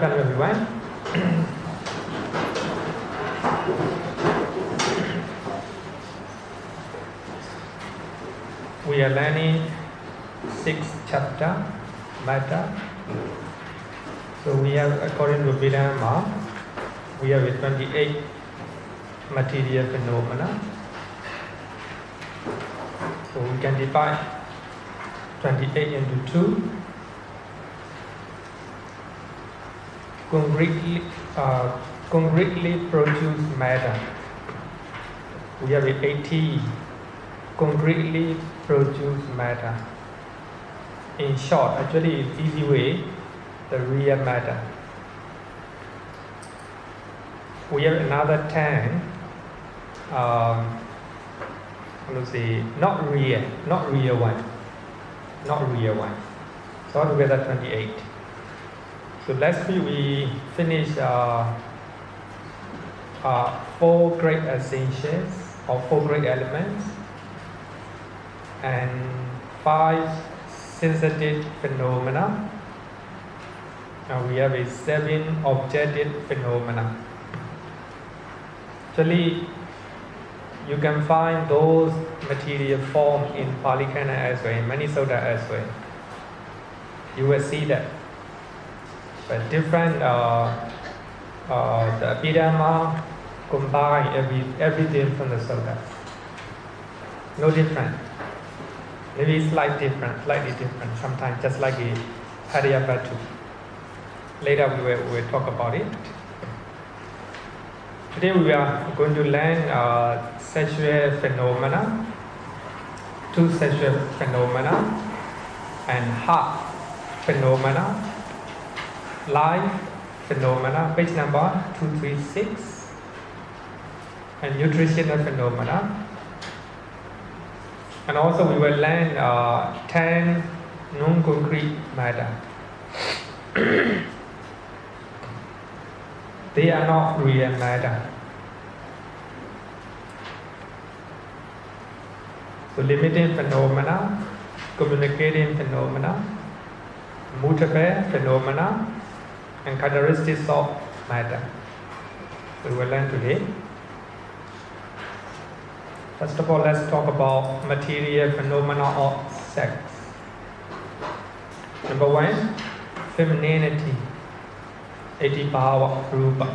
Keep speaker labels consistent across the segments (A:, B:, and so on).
A: welcome everyone. We are learning 6th chapter, matter. So we have, according to Abhidhamma, we have 28 material phenomena. So we can divide 28 into 2. Concretely produce matter. We have 80 concretely produce matter. In short, actually it's easy way, the real matter. We have another 10, not real one. So altogether 28. So last week we finished 4 great essentials or 4 great elements and 5 sensitive phenomena. Now we have 7 objective phenomena. Actually, you can find those material forms in Pali Canon as well, in many sutta as well. You will see that. But different, the Abhidhamma combine everything from the sutta. No different. Maybe slightly different. Sometimes just like the hadaya-hatthu. Later we will talk about it. Today we are going to learn sexual phenomena, 2 sexual phenomena, and heart phenomena, life phenomena, page number 236, and nutritional phenomena. And also we will learn 10 non-concrete matter. They are not real matter. So limiting phenomena, communicating phenomena, mutable phenomena, and characteristics of matter. We will learn today. First of all, let's talk about material phenomena of sex. Number 1, femininity. Bhāva-rūpa.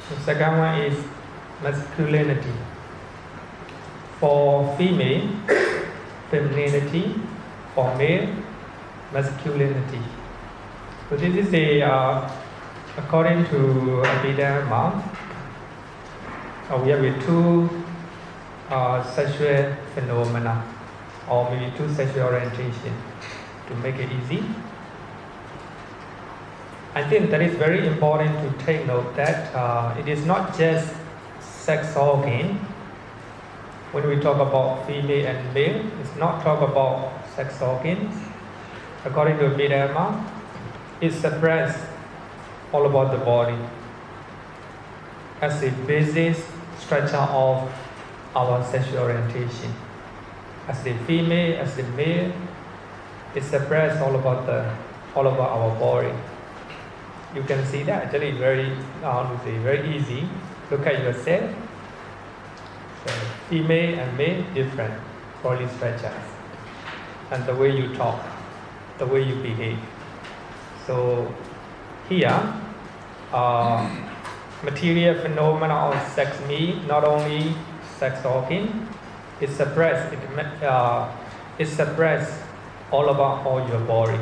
A: The second one is masculinity. For female, femininity. For male, masculinity. So this is according to Abhidhamma, we have 2 sexual phenomena, or maybe 2 sexual orientation, to make it easy. I think that is very important to take note that it is not just sex organ. When we talk about female and male, it's not talk about sex organs. According to Abhidhamma, it separates all about the body as a basic structure of our sexual orientation. As a female, as a male, it separates all about our body. You can see that actually very easy. Look at yourself. So female and male, different body structures, and the way you talk, the way you behave. So here, material phenomena of sex means not only sex organ, it suppresses all about all your body.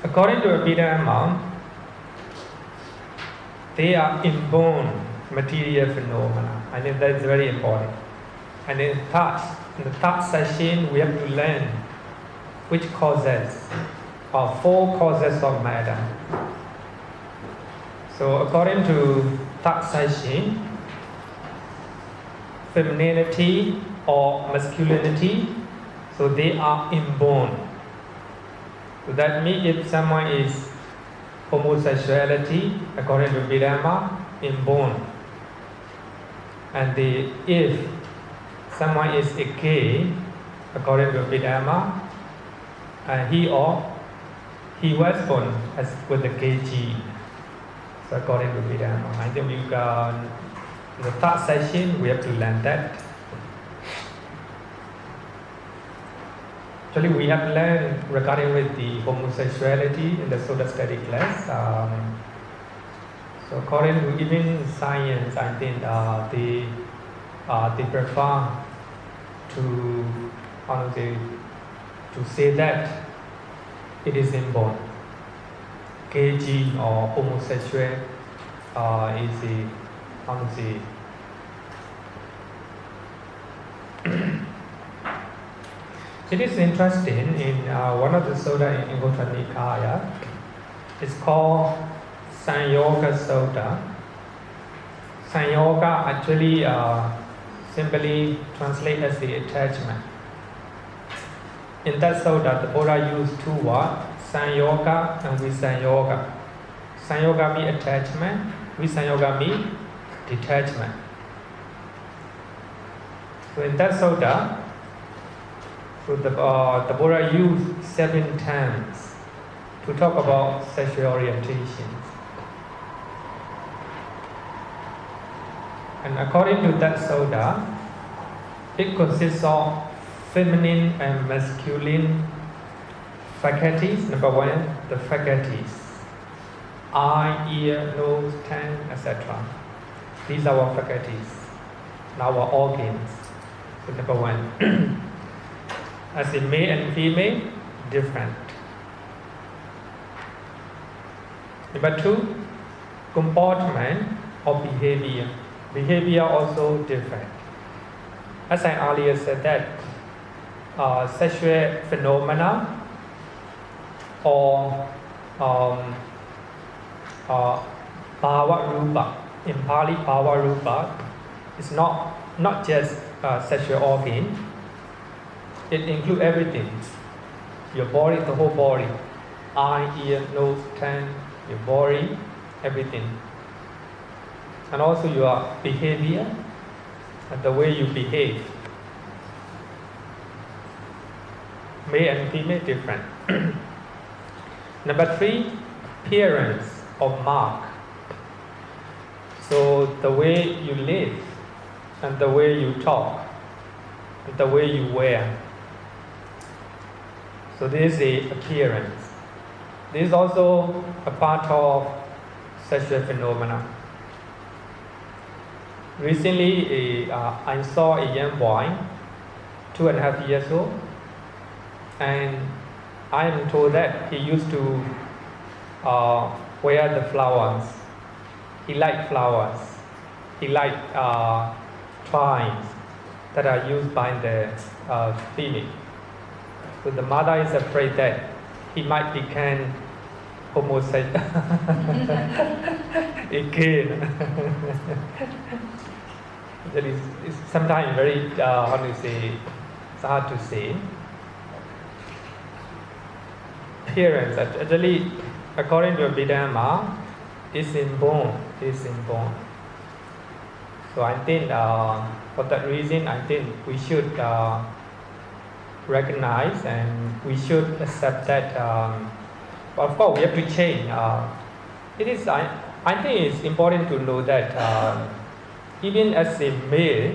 A: According to Abhidhamma, they are inborn material phenomena. I think that is very important. And in the third session, we have to learn which causes, or 4 causes of matter. So according to third session, femininity or masculinity, so they are inborn. So that means if someone is homosexuality, according to Abhidhamma, inborn. And if someone is a gay, according to Abhidhamma, and he was born with the gay gene. So according to Abhidhamma, I think in the third session we have to learn that. Actually, we have learned regarding with the homosexuality in the social study class. So according to even science, I think they prefer to say that it is inborn. Gay gene or homosexual is It is interesting in one of the sutta in Nikaya. It's called Sanyoga Sutta. Sanyoga actually simply translates as the attachment. In that sutta, the Buddha used two words, Sanyoga and Visanyoga. Sanyoga means attachment, Visanyoga means detachment. So in that sutta, the Buddha used 7 terms to talk about sexual orientation. And according to that sutta, it consists of feminine and masculine faculties. Number 1, the faculties. Eye, ear, nose, tongue, etc. These are our faculties, our organs. So number 1. As in male and female, different. Number 2, comportment or behavior. Behavior also different. As I earlier said that sexual phenomena or bhāva-rūpa, in Pali bhāva-rūpa, is not just sexual organ. It includes everything. Your body, the whole body. Eye, ear, nose, tongue, your body, everything. And also your behavior and the way you behave. Male and female different. Number 3, appearance or mark. So the way you live and the way you talk and the way you wear. So this is the appearance. This is also a part of sexual phenomena. Recently, I saw a young boy, 2.5 years old, and I am told that he used to wear the flowers. He liked flowers. He liked twines that are used by the female. So the mother is afraid that he might become homosexual again. It's sometimes very, it's hard to say. Appearance, actually, according to Abhidhamma, is inborn. So I think for that reason, I think we should recognize and we should accept that. Of course, we have to change. It is. I think it's important to know that even as a male,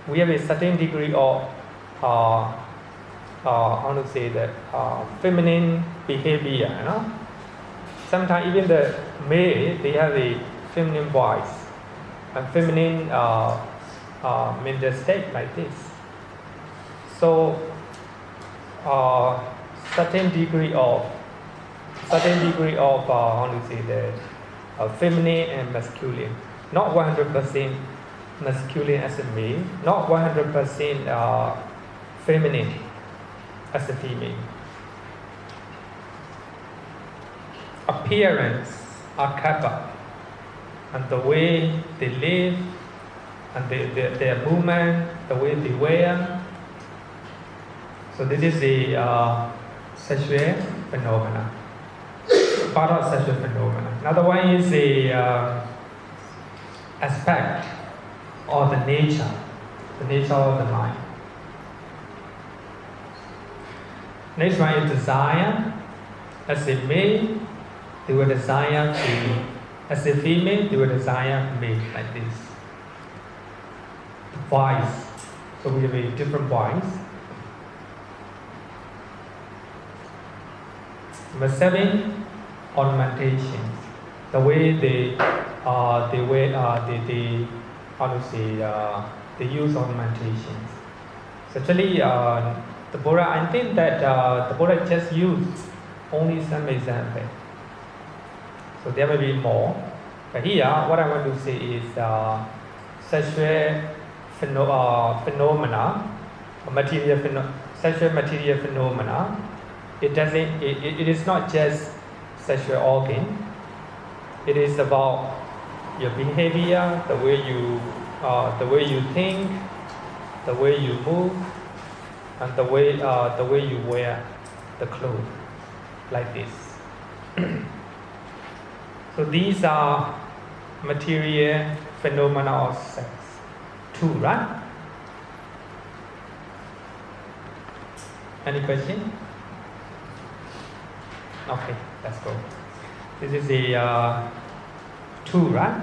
A: we have a certain degree of feminine behavior. You know, sometimes even the male, they have a feminine voice, a feminine mental state like this. So, certain degree of feminine and masculine. Not 100% masculine as a male, not 100% feminine as a female. Appearance are kappa, and the way they live, and their movement, the way they wear. So this is the sexual phenomena, part of sexual phenomena. Another one is the aspect or the nature of the mind. Next one is desire. As a male, they will desire female. As a female, they will desire male, like this. The voice. So we have a different voice. Number 7, ornamentation. The way they use ornamentations. So actually, the Buddha, I think that the Buddha just used only some example. So there may be more. But here, what I want to say is sexual phenomena, sexual material phenomena. It is not just sexual organ. It is about your behavior, the way you think, the way you move, and the way you wear the clothes, like this. So these are material phenomena of sex. 2, right? Any question? Okay, let's go. This is the 2, right?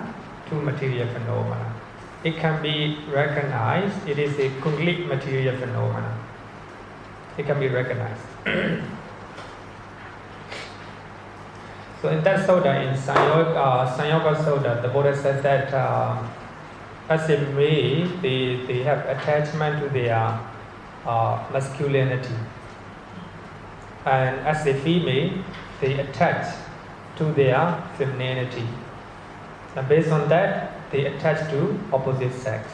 A: 2 material phenomena. It can be recognized. It is a complete material phenomena. It can be recognized. So in that Sutta, in Sanyoga Sutta, the Buddha said that as a male, they have attachment to their masculinity. And as a female, they attach to their femininity. And based on that, they attach to opposite sex.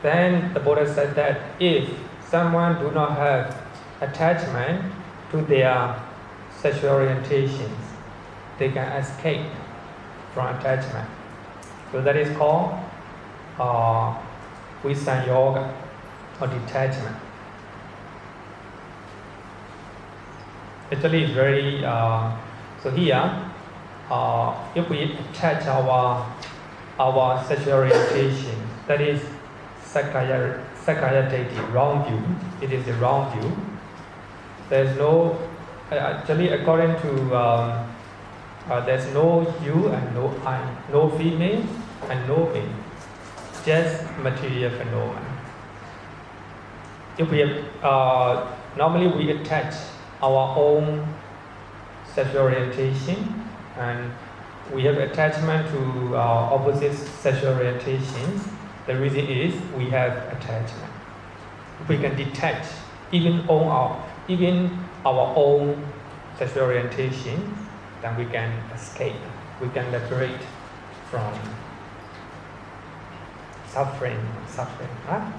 A: Then the Buddha said that if someone do not have attachment to their sexual orientations, they can escape from attachment. So that is called Viññatti-rūpa or detachment. Actually, it's very so here. If we attach our sexual orientation, that is sakkaya-ditthi, wrong view. It is a wrong view. There's no actually according to there's no you and no I, no female and no male, just material phenomena. If we normally we attach our own sexual orientation and we have attachment to opposite sexual orientations. The reason is we have attachment. If we can detach even our own sexual orientation, then we can escape. We can liberate from suffering, right?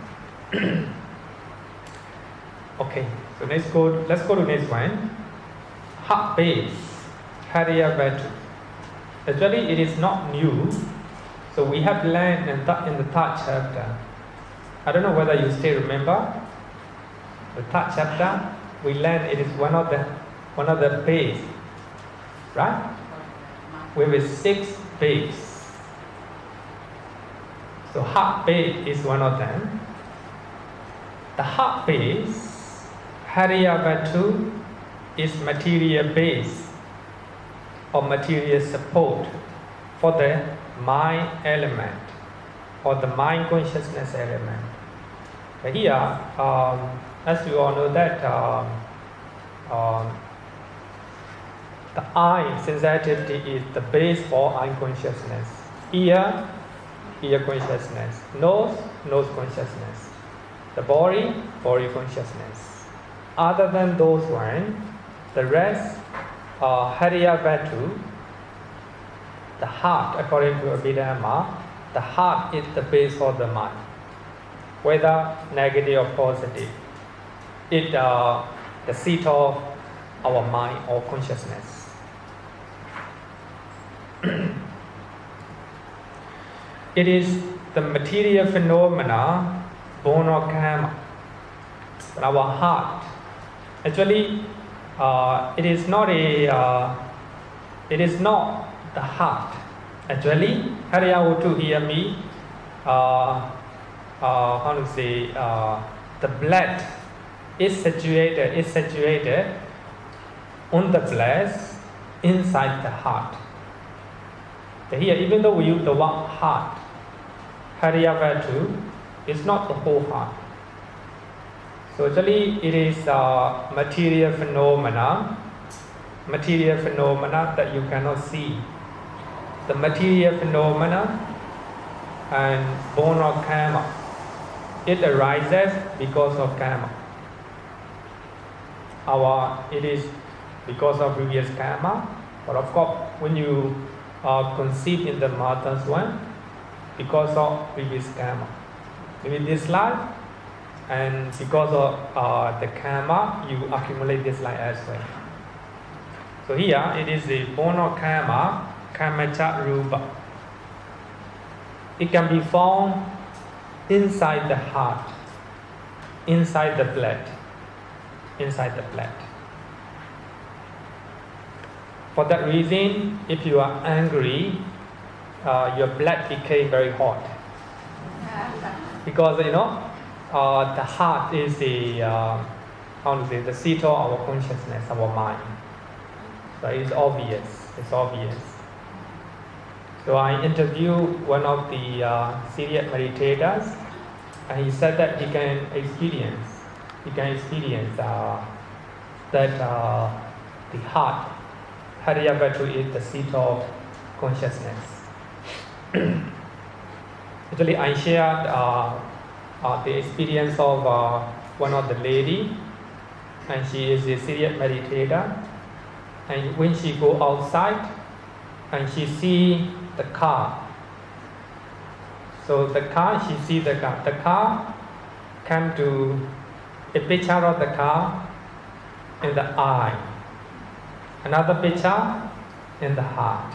A: Okay, so let's go to next one. Heart base, hadaya-hatthu. Actually, it is not new. So we have learned in the 3rd chapter. I don't know whether you still remember. The 3rd chapter, we learned it is one of the base, right? We have 6 base. So heart base is one of them. The heart base, hadaya-hatthu, is material base or material support for the mind element or the mind consciousness element. But here, as you all know that the eye sensitivity is the base for eye consciousness. Ear consciousness. Nose consciousness. The body consciousness. Other than those one, the rest hadaya-hatthu, the heart, according to Abhidhamma, the heart is the base for the mind, whether negative or positive. It's the seat of our mind or consciousness. It is the material phenomena born of karma. Our heart, actually, it is not the heart. Actually, hadaya-hatthu here means the blood is situated on the place inside the heart. Here, even though we use the word heart, hadaya-hatthu is not the whole heart. So actually, it is a material phenomena that you cannot see. The material phenomena and born of karma. It arises because of karma. It is because of previous karma, but of course, when you are conceived in the mother's womb, because of previous karma. Maybe this life, and because of the karma, you accumulate this life as well. So here, it is the born of karma, Viññatti-rūpa. It can be found inside the heart, inside the blood. For that reason, if you are angry, your blood became very hot. Because the heart is the seat of our consciousness, our mind. So it's obvious. So I interviewed one of the serious meditators, and he said that he can experience that the heart, hadaya-hatthu, is the seat of consciousness. Actually, I shared the experience of one of the lady, and she is a serious meditator. And when she go outside, and she see the car. So she see the car. The car come to a picture of the car in the eye. Another picture in the heart.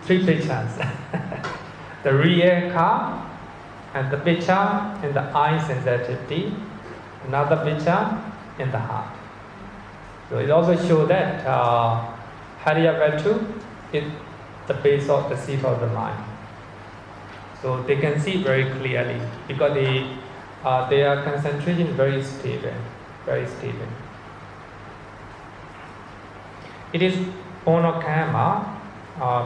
A: 3 pictures. The real car, and the picture in the eye sensitivity. Another picture in the heart. So it also shows that hadaya-hatthu is the base of the seat of the mind. So they can see very clearly because their concentration is very stable. It is born of karma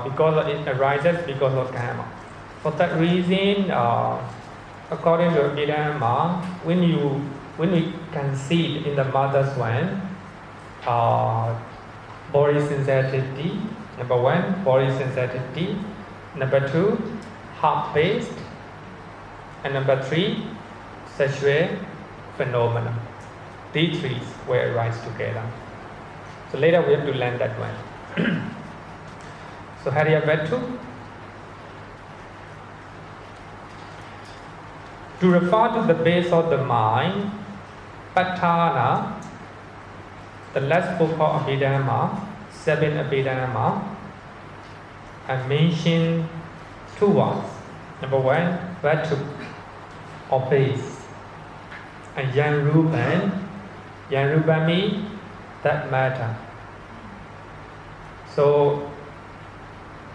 A: because it arises because of karma. For that reason, according to Abhidhamma, when we conceive in the mother's womb, body sensitivity, number 1, body sensitivity, number 2, heart based, and number 3, sexual phenomena. These 3 will arise together. So later we have to learn that one. So hadaya-hatthu, to refer to the base of the mind, patthana, the last book of Abhidhamma, 7 Abhidhamma, I mentioned 2 words. Number 1, vattu, or base, and Viññatti-rūpa means that matter. So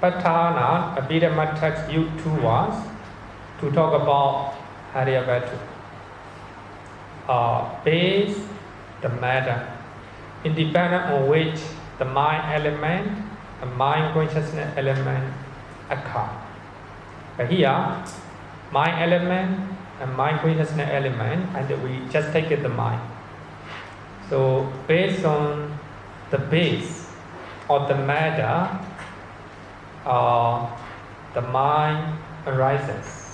A: patthana, Abhidhamma text use 2 words to talk about hadaya-hatthu. Base, the matter, independent on which the mind element and mind consciousness element occur. But here, mind element and mind consciousness element, and we just take it the mind. So based on the base of the matter, the mind arises.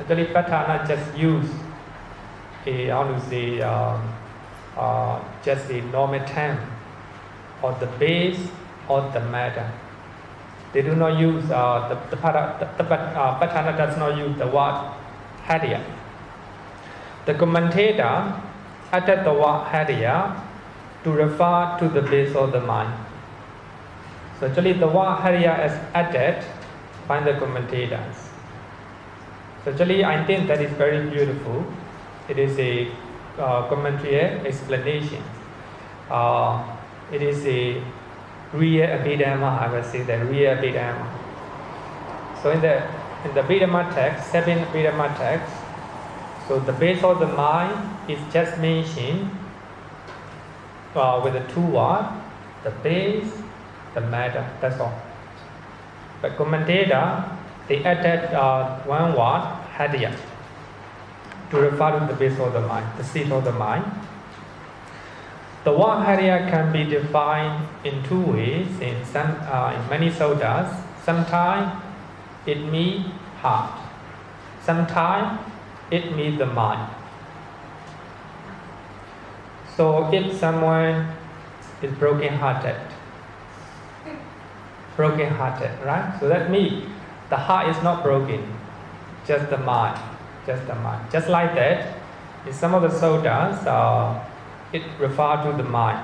A: Actually, patthana just use just the normal term or the base or the matter. They do not use patthana does not use the word hadaya. The commentator added the word hadaya to refer to the base of the mind. So actually the word hadaya is added by the commentators. So actually I think that is very beautiful. It is a commentary explanation. It is a real Abhidhamma, I will say that real Abhidhamma. So in the Abhidhamma text, 7 Abhidhamma texts, so So the base of the mind is just mentioned with the two words, the base, the matter, that's all. But commentator, they added one word, hadaya, to refer to the base of the mind, the seat of the mind. The word hadaya can be defined in two ways in many suttas. Sometimes it means heart. Sometimes it means the mind. So if someone is broken-hearted, right? So that means the heart is not broken, just the mind, Just like that, in some of the suttas, it refers to the mind.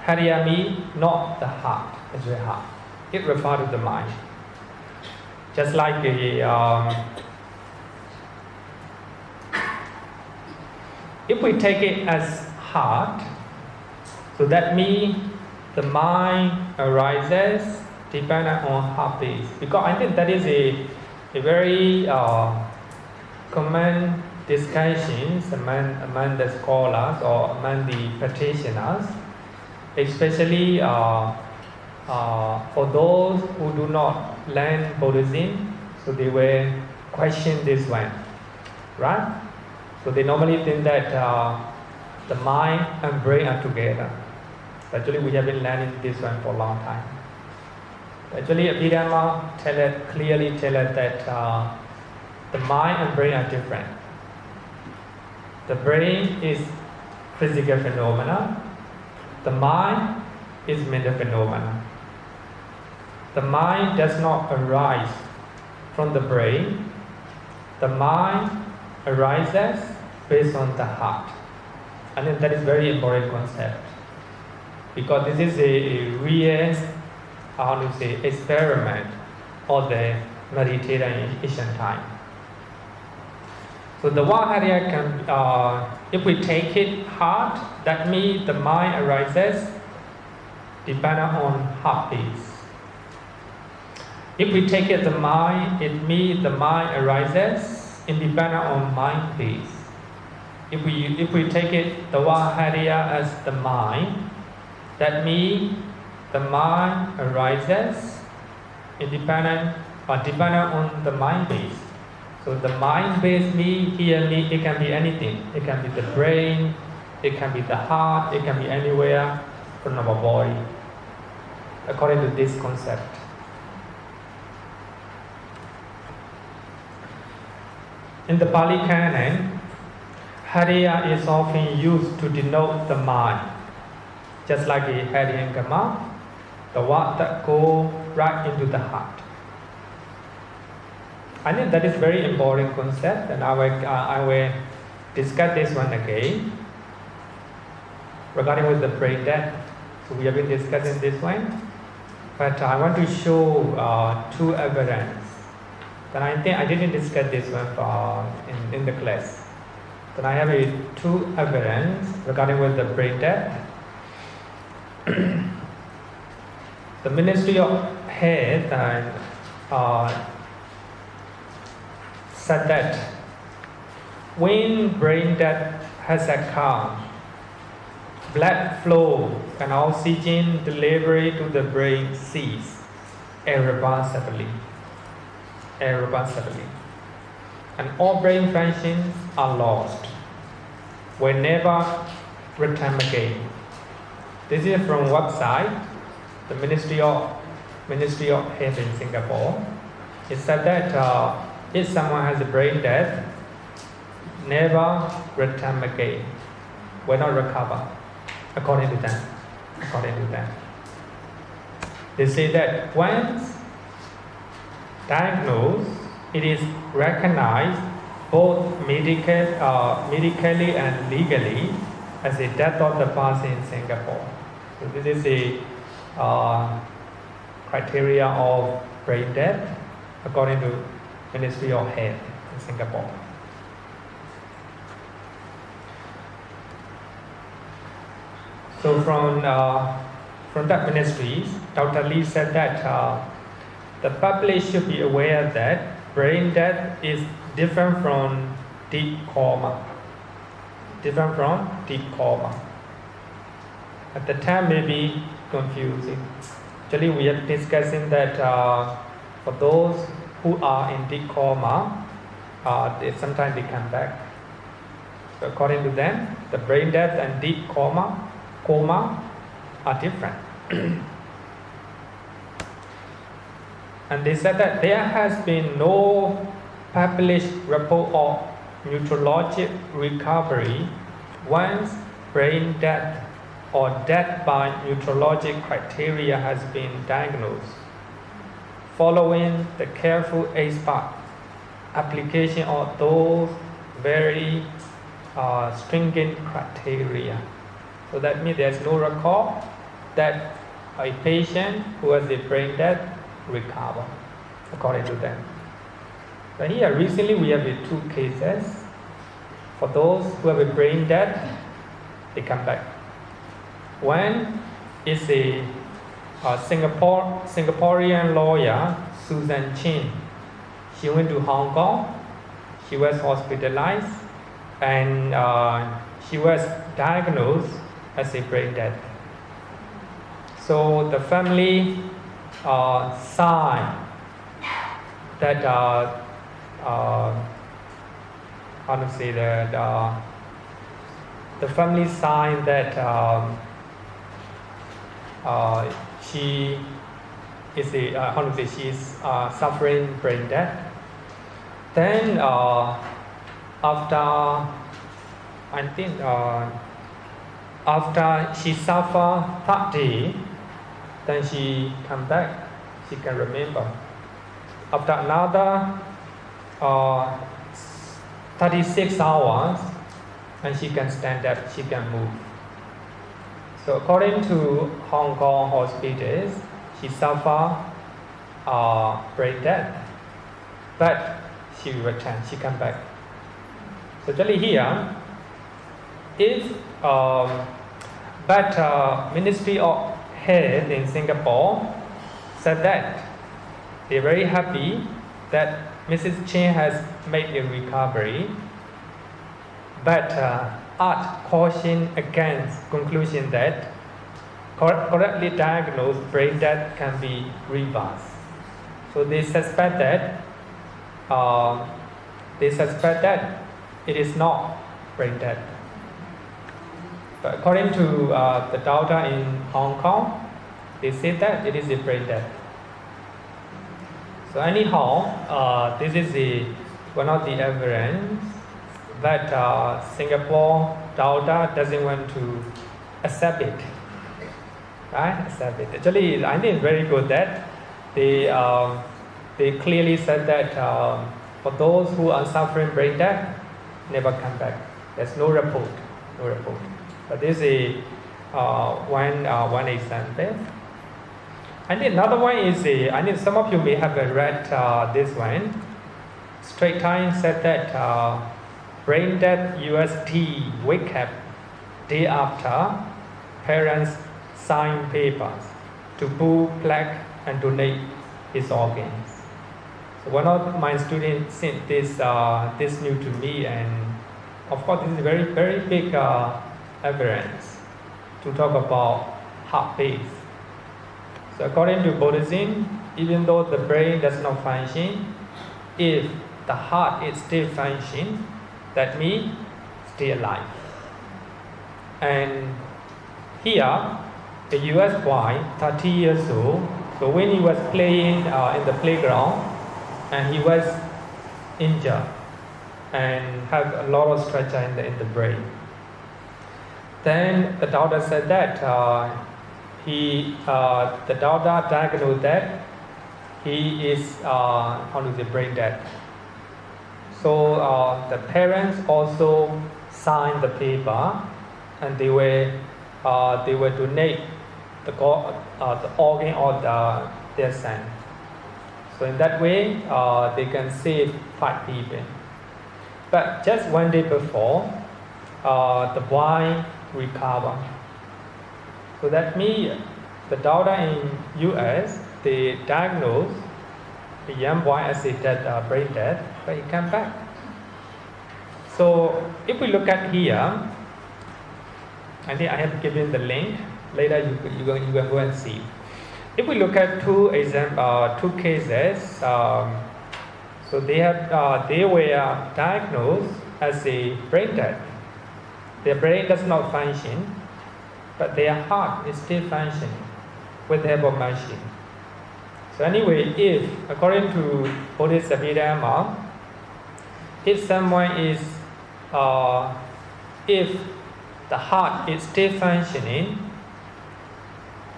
A: Hadaya means not the heart, the heart. It refers to the mind. Just like if we take it as heart, so that means the mind arises dependent on heart base. Because I think that is a very common discussions among the scholars or among the practitioners, especially for those who do not learn Buddhism, so they will question this one, right? So they normally think that the mind and brain are together. Actually, we have been learning this one for a long time. Actually, Abhidhamma clearly tell us that the mind and brain are different. The brain is physical phenomena. The mind is mental phenomena. The mind does not arise from the brain. The mind arises based on the heart. And that is very important concept. Because this is a real, experiment of the meditator in ancient time. So the word hadaya can, if we take it heart, that means the mind arises dependent on heart base. If we take it the mind, it means the mind arises independent on mind base. If we take it the word hadaya as the mind, that means the mind arises independent or dependent on the mind base. So the mind base means it can be anything. It can be the brain, it can be the heart, it can be anywhere from our body, according to this concept. In the Pali Canon, hadaya is often used to denote the mind, just like the hadaya-gama, the word that goes right into the heart. I think that is very important concept, and I will discuss this one again regarding with the brain death. So we have been discussing this one, but I want to show two evidence. Then I think I didn't discuss this one in the class. Then I have two evidence regarding with the brain death. The Ministry of Health said that when brain death has occurred, blood flow and oxygen delivery to the brain cease irreversibly. And all brain functions are lost, will never return again. This is from website, the Ministry of Health in Singapore. It said that if someone has a brain death, never return again, will not recover, according to them. They say that once diagnosed, it is recognized both medically and legally as a death of the person in Singapore. So this is a criteria of brain death according to Ministry of Health in Singapore. So from that ministry, Dr. Lee said that the public should be aware that brain death is different from deep coma. Different from deep coma. At the time may be confusing. Actually, we are discussing that for those who are in deep coma, sometimes they come back. So according to them, the brain death and deep coma are different. And they said that there has been no published report of neurologic recovery once brain death or death by neurologic criteria has been diagnosed, following the careful expert application of those very stringent criteria. So that means there's no record that a patient who has a brain death recover, according to them. But here recently we have 2 cases. For those who have a brain death, they come back. One is a Singaporean lawyer, Susan Chin. She went to Hong Kong. She was hospitalized and she was diagnosed as a brain death. So the family signed that how to say that the family signed that she is she is suffering brain death. Then after she suffered 30, then she come back. She can remember. After another 36 hours, and she can stand up, she can move. So according to Hong Kong hospitals, she suffered brain death, but she returned, she come back. So actually here, if Ministry of Health in Singapore said that they're very happy that Mrs. Chen has made a recovery, but art caution against conclusion that correctly diagnosed brain death can be reversed. So they suspect that it is not brain death. But according to the doctor in Hong Kong, they say that it is a brain death. So anyhow, this is one of the evidence that Singapore doctor doesn't want to accept it. Right? Accept it. Actually, I think it's very good that they clearly said that for those who are suffering brain death, never come back. There's no report. No report. But this is one example. And another one is I think some of you may have read this one. Straight Times said that brain death UST wake up day after parents sign papers to pull plaque and donate his organs. So one of my students sent this news to me, and of course this is very, very big evidence to talk about heart pain. So according to Buddhism, even though the brain does not function, if the heart is still functioning, that means still alive. And here, a US boy, 30 years old, so when he was playing in the playground, and he was injured and had a lot of structure in the brain. Then the doctor said that the doctor diagnosed that he is brain dead. So the parents also signed the paper, and they were donate the organ of their son. So in that way, they can save 5 people. But just one day before, the boy recovered. So that means the doctor in US, they diagnosed the young boy as a brain dead, but he came back. So if we look at here, I think I have given the link. Later you can go and see. If we look at two cases, so they were diagnosed as a brain dead. Their brain does not function, but their heart is still functioning with the help of machine. So anyway, if according to Buddhist Abhidhamma, if someone is, if the heart is still functioning,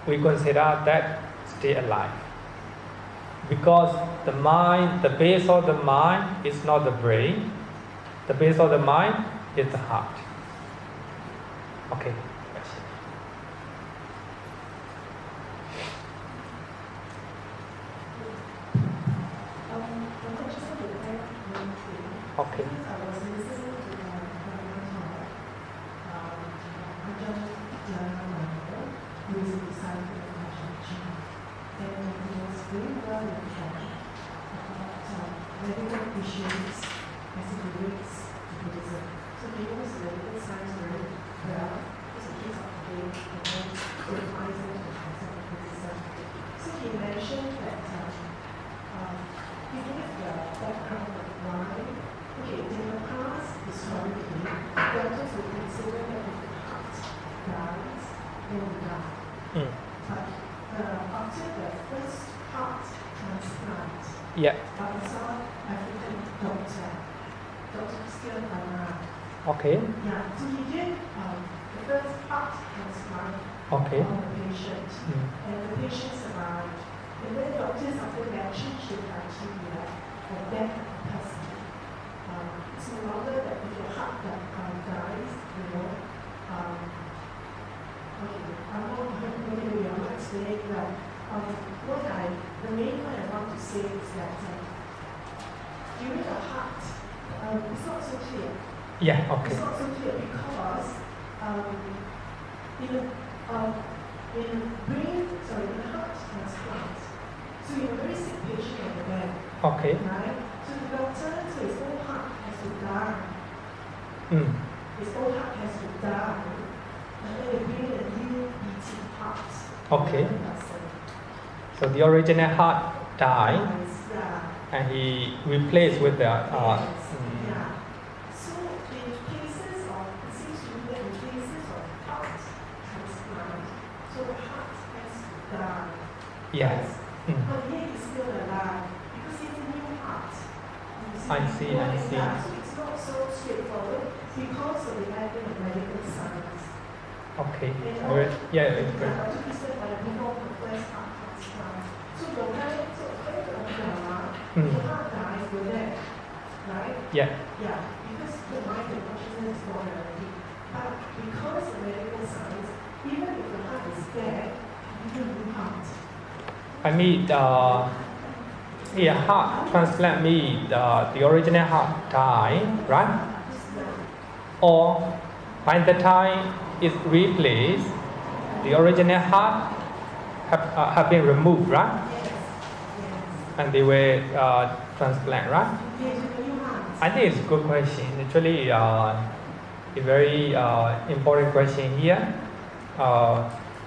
A: we consider that still alive. Because the mind, the base of the mind is not the brain. The base of the mind is the heart. Okay. Okay. Yeah. Okay.
B: Yeah, so he did the first heart transplant
A: Okay.
B: on the patient, and the patient survived. And then doctors after that changed the criteria for death capacity. It's no longer that if your heart dies, you know. Okay, I'm not explaining that. The main point I want to say is that during the heart, it's not so clear.
A: Yeah, okay.
B: It's not so clear because in heart transplant, so you're a very sick patient on the bed.
A: Okay.
B: Right? So the doctor, so his whole heart has to die. His whole heart has to die. And then they bring a new beating heart.
A: Okay. So the original heart died,
B: Yeah.
A: and he replaced with the
B: Yeah. So in cases of, it seems to me that in cases of heart transplant, so the heart has to die.
A: Yes.
B: But yet he's still alive because he's a new heart.
A: I see.
B: Yeah, so it's not so straightforward because of the advent of medical science.
A: Okay.
B: And
A: Yeah, it's good.
B: I took this step by the people of the first heart transplant. So the heart, the heart dies, we're dead. Right?
A: Yeah.
B: Yeah, because the mind and consciousness is gone already. But because of medical science, even if the heart is dead, you can new heart.
A: I mean, heart transplant means the original heart died, right? Or by the time it's replaced, the original heart have been removed, right?
B: Yes.
A: And they were transplant, right?
B: Yes, a new heart.
A: I think it's a good question. Actually, a very important question here.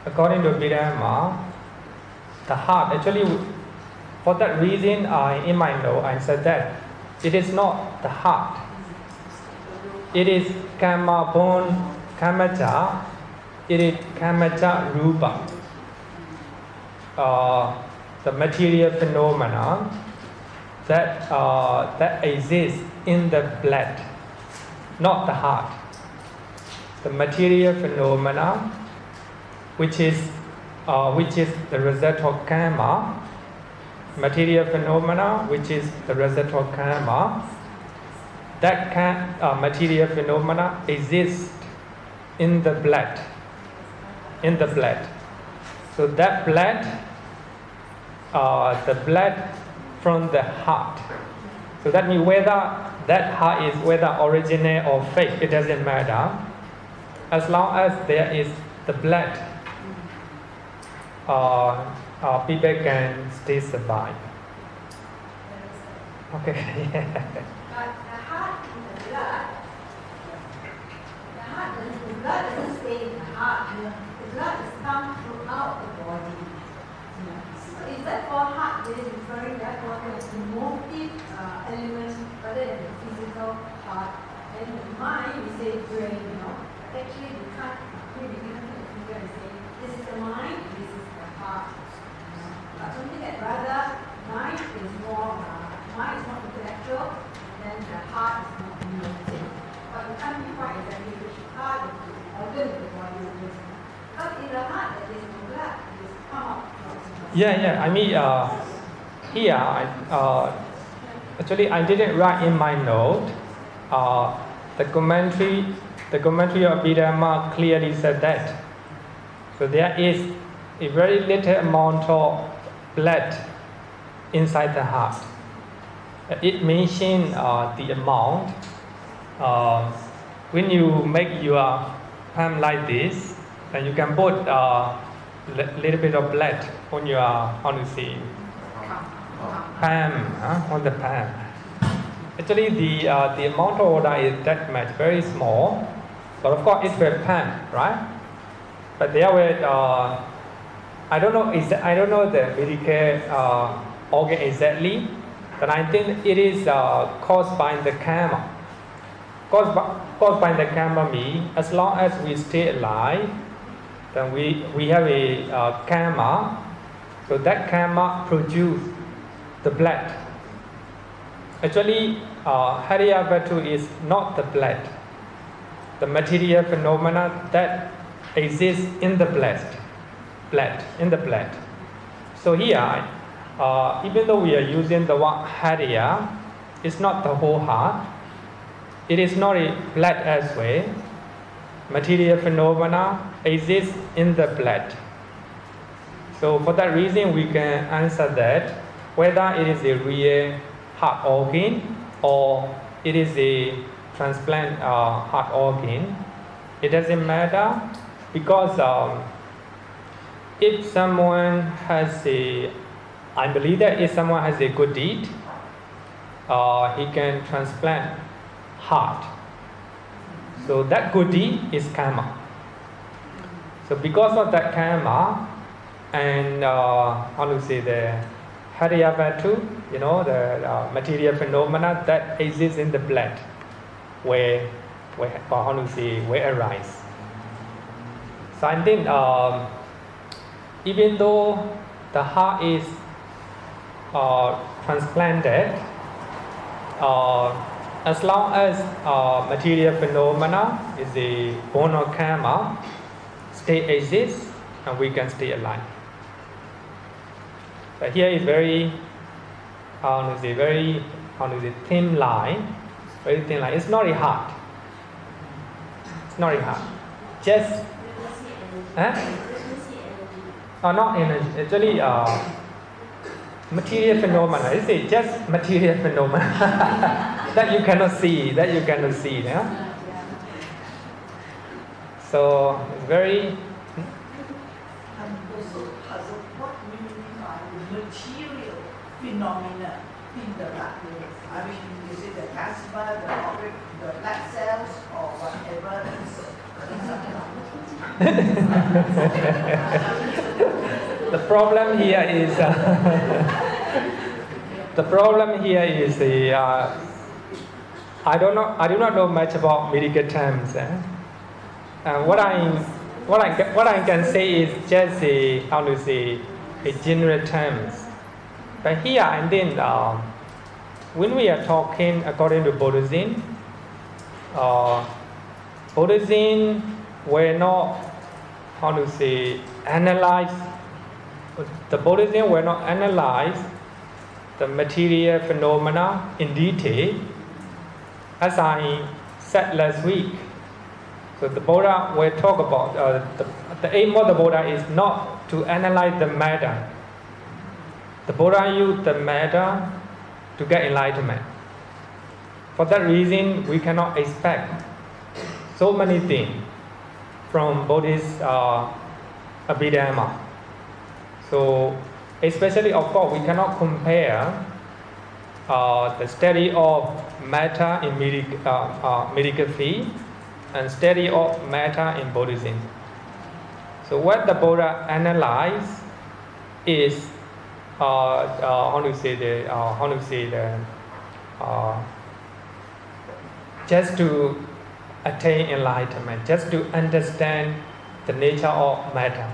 A: According to Abhidhamma, the heart, actually, for that reason, in my note, I said that it is not the heart. It is karma born karmaja. It is karmaja-rūpa. The material phenomena that exists in the blood, not the heart. The material phenomena, which is the result of karma, material phenomena, which is the result of karma, that material phenomena exists in the blood. So that blood, the blood from the heart. So that means whether that heart is whether original or fake, it doesn't matter. As long as there is the blood, people can still survive. Okay.
C: But the heart in the blood stay in the heart. The blood is pumped throughout the body. So is that for heart that is referring therefore to the emotive element rather than the physical part? And the mind, we say brain, actually we can't really figure and say this is the mind, this is the heart. But something that rather mind is more intellectual, then the heart is more emotive. But we can't be quite exactly which part of the organ of the body it is. Because in the heart there is no blood, it is come out.
A: Yeah. I mean, here, actually, I didn't write in my note. The commentary of Abhidhamma clearly said that. So there is a very little amount of blood inside the heart. It mentions the amount. When you make your palm like this, then you can put little bit of blood on your, palm, on the palm. Actually, the amount of water is that much, very small. But of course, it's very palm, right? But there were, I don't know the medical organ exactly, but I think it is caused by the karma. Caused by the karma means as long as we stay alive, then we have a karma. So that karma produces the blood. Actually, hadaya-hatthu is not the blood. The material phenomena that exists in the blood. So here, even though we are using the word hadaya, it's not the whole heart. It is not a blood as well. Material phenomena exist in the blood. So for that reason, we can answer that whether it is a real heart organ or it is a transplant heart organ, it doesn't matter, because if someone has I believe that if someone has a good deed, he can transplant heart. So that good deed is karma. So because of that karma, and the hadaya-hatthu, the material phenomena that exists in the blood, where arise. So I think even though the heart is transplanted, as long as material phenomena is a born of karma, still exists, and we can stay alive. But here is very, thin line. Very thin line. It's not a heart. Just, not energy. Actually, material phenomena. It's just material phenomena that you cannot see. Yeah? So it's very.
D: What do you mean by material phenomena in the blood? I mean, is it the plasma, the blood cells, or whatever?
A: The problem here is I do not know much about medical terms. What I can say is just a general terms. But here and then, when we are talking according to Buddhism, Buddhism were not analyze. The Buddhism were not analyze the material phenomena in detail, as I said last week. So the Buddha will talk about the aim of the Buddha is not to analyze the matter. The Buddha used the matter to get enlightenment. For that reason, we cannot expect so many things from Buddhist Abhidhamma. So, especially, of course, we cannot compare the study of matter in medical field and study of matter in Buddhism. So what the Buddha analyzed is just to attain enlightenment, just to understand the nature of matter.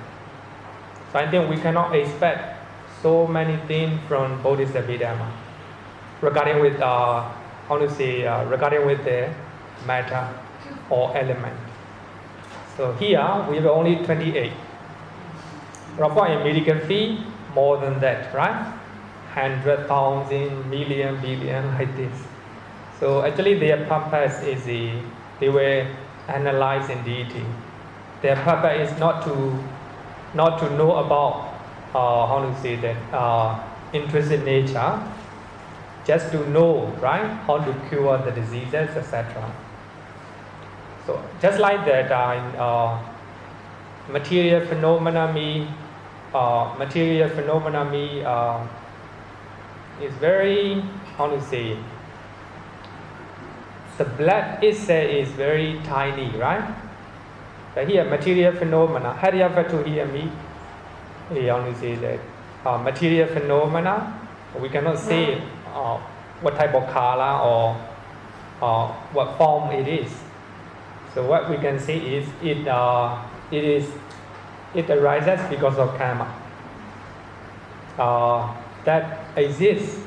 A: So I think we cannot expect so many things from Buddhist Abhidhamma regarding with regarding with the matter or element. So here we have only 28. Proper medical fee more than that, right? 100,000, million, billion, like this. So actually their purpose is they were analyzing deity. Their purpose is not to know about intrinsic nature, just to know, right, how to cure the diseases, etc. So just like that, material phenomena is very, the blood itself is very tiny, right? But here, material phenomena, hadaya-hatthu here means, we only say that material phenomena, we cannot say what type of color or what form it is. So what we can say is it arises because of karma that exists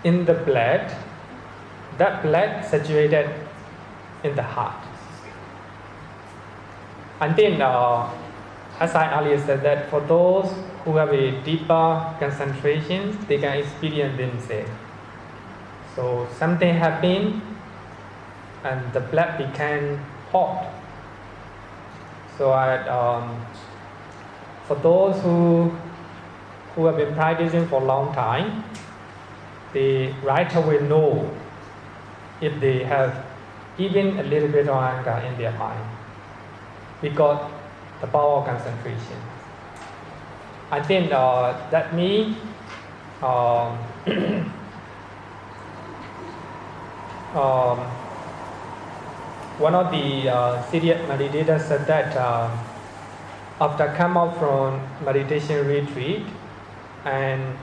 A: in the blood. That blood situated in the heart. And then, as I earlier said, that for those who have a deeper concentration, they can experience themselves. So something happened, and the blood became hot. So for those who have been practicing for a long time, they right away know if they have even a little bit of anger in their mind, because the power of concentration. I think that means one of the serious meditators said that after come out from meditation retreat, and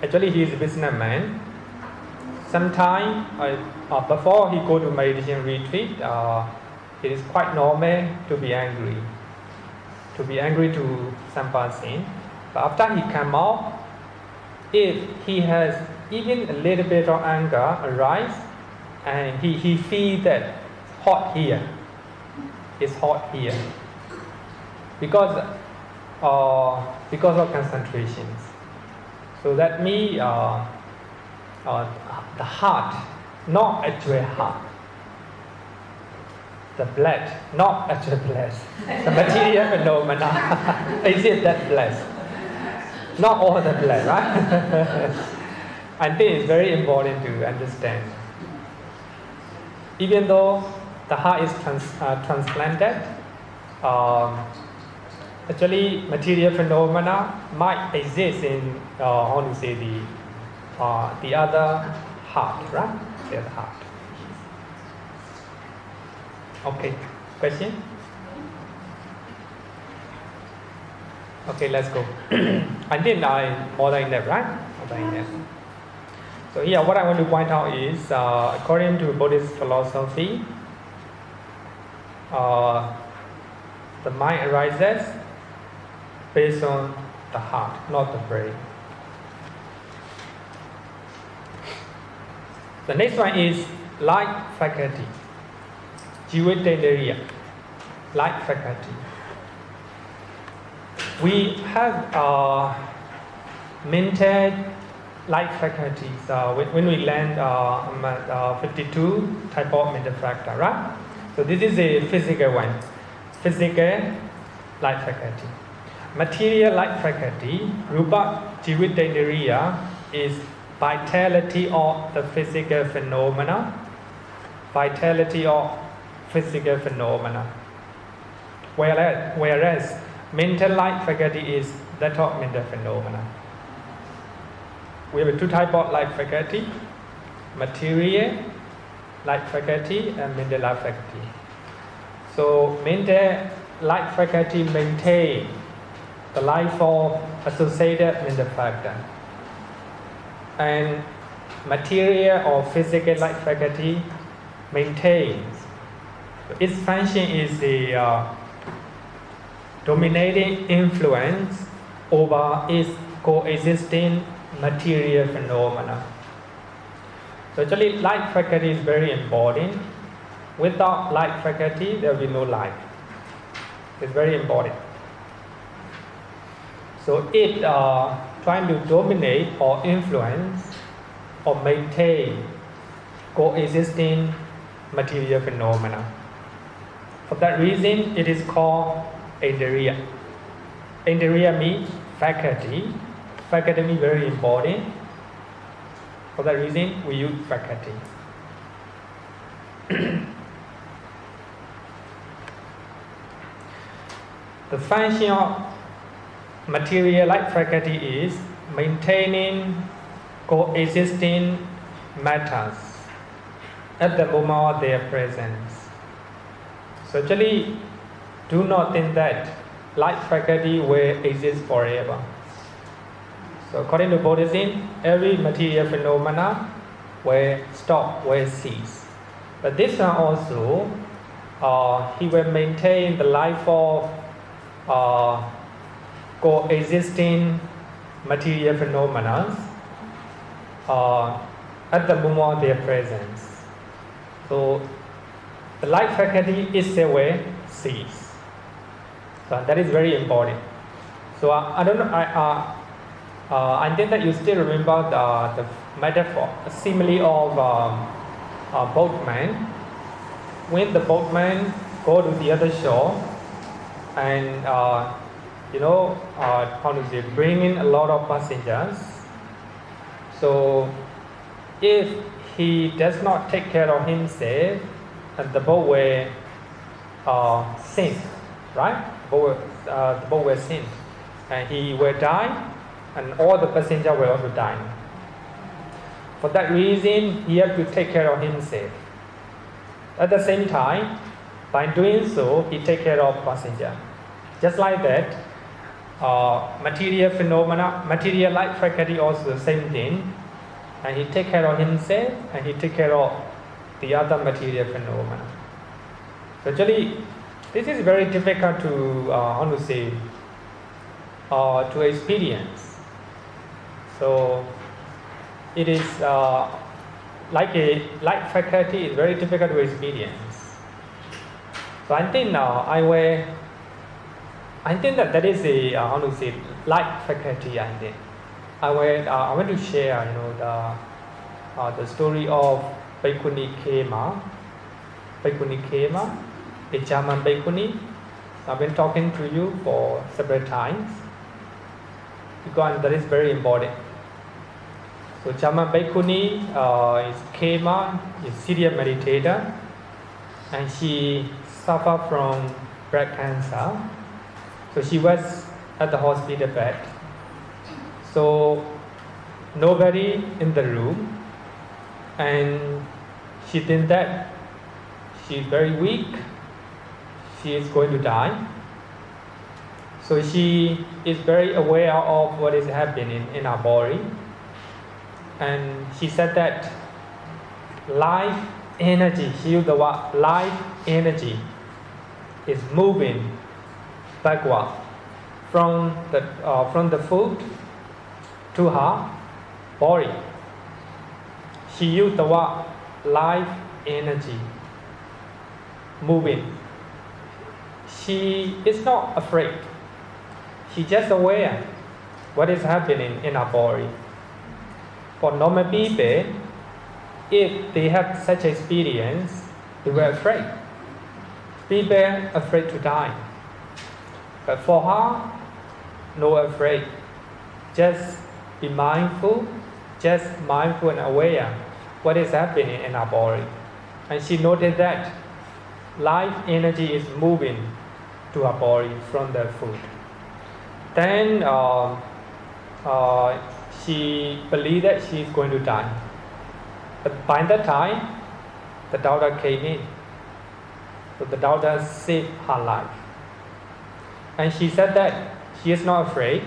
A: actually he is a businessman, sometime before he go to meditation retreat, it is quite normal to be angry to some person. But after he come out, if he has even a little bit of anger arise, and he feel that it's hot here, because of concentrations. So that means the heart, not actual heart. The blood, not actual blood. The material phenomena, is it that blood? Not all the blood, right? I think it's very important to understand. Even though the heart is transplanted, actually material phenomena might exist in the other heart, right? The other heart. Okay, question? Okay, let's go. I think more than that, right? More than that. So here, what I want to point out is, according to Buddhist philosophy, the mind arises based on the heart, not the brain. The next one is light faculty. Vihara-rūpa, light faculty. We have mental light faculties when we learn 52 type of mental factor, right? So this is a physical one, physical light faculty. Material light faculty, rūpa-jīvitindriya, is vitality of the physical phenomena. Vitality of physical phenomena. Whereas mental light faculty is that of mental phenomena. We have two types of light faculty: material light faculty and mental light faculty. So mental light faculty maintain the life force associated mental factor. And material or physical light faculty maintains. Its function is the dominating influence over its coexisting material phenomena. So actually light faculty is very important. Without light faculty, there will be no life. It's very important. So it trying to dominate or influence or maintain coexisting material phenomena. For that reason, it is called indriya. Indriya means faculty. Faculty means very important. For that reason, we use faculty. The function of material light faculty is maintaining coexisting matters at the moment of their presence. So actually, do not think that light faculty will exist forever. So according to Buddhism, every material phenomena will stop, will cease. But this one also, he will maintain the life of coexisting material phenomena at the moment of their presence. So the light faculty is a way cease. So that is very important. So I don't know. I think that you still remember the metaphor, a simile of a boatman. When the boatman go to the other shore and how to say, bring in a lot of passengers. So if he does not take care of himself, the boat will sink, right? The boat will sink, and he will die, and all the passengers will also die. For that reason, he has to take care of himself. At the same time, by doing so, he takes care of passenger. Just like that, material phenomena, material light faculty also the same thing, and he take care of himself and he take care of the other material phenomena. So actually, this is very difficult to to experience. So it is like a light faculty is very difficult to experience. So I think that is a light faculty. I want to share the story of Bhikkhuni Khema. Bhikkhuni Khema, a German Bhikkhuni. I've been talking to you for several times because that is very important. So German Bhikkhuni is Khema, is serious meditator, and she suffered from breast cancer. So she was at the hospital bed. So nobody in the room, and she thinks that she is very weak. She is going to die. So she is very aware of what is happening in her body. And she said that life energy, she used the word life energy, is moving backward from the foot to her body. She used the word life energy, moving. She is not afraid. She's just aware what is happening in her body. For normal people, if they have such experience, they were afraid. People are afraid to die. But for her, no afraid. Just be mindful, and aware what is happening in her body. And she noted that life energy is moving to her body from the foot. Then she believed that she is going to die. But by that time, the doctor came in. So the daughter saved her life. And she said that she is not afraid.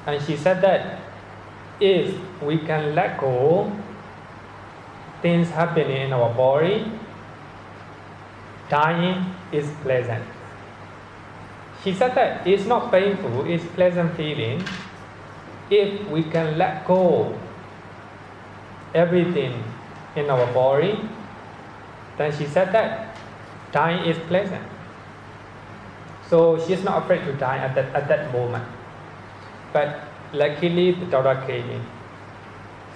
A: And she said that if we can let go things happening in our body, dying is pleasant. She said that it's not painful, it's pleasant feeling. If we can let go everything in our body, then she said that dying is pleasant. So she's not afraid to die at that moment. But luckily the daughter came in.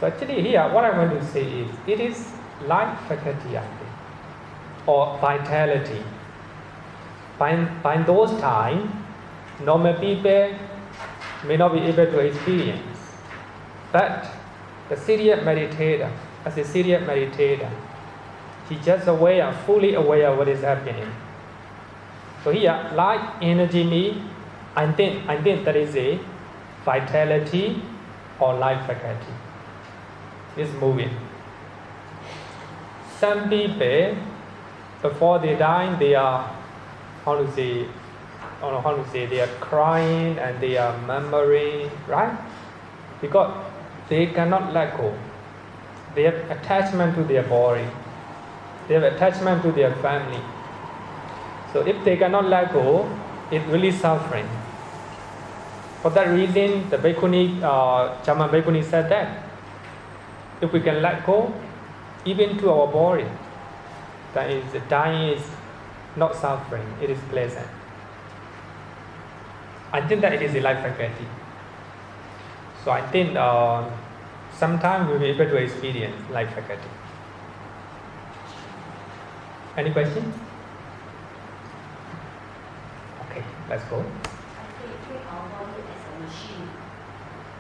A: So actually here what I want to say is, it is life faculty, I think, or vitality. By those times, normal people may not be able to experience. But the serious meditator, as a serious meditator, he's just aware, fully aware of what is happening. So here, life energy me, I think that is a vitality or life faculty. It's moving. Some people, before they die, they are, they are crying and they are murmuring, right? Because they cannot let go. They have attachment to their body. They have attachment to their family. So if they cannot let go, it's really suffering. For that reason, the Bhikkhuni, Chama Bhikkhuni said that if we can let go, even to our body, that is, dying is not suffering, it is pleasant. I think that it is a life faculty. So I think sometime we'll be able to experience life faculty. Any question? Okay, let's go.
E: I treat our body as a machine.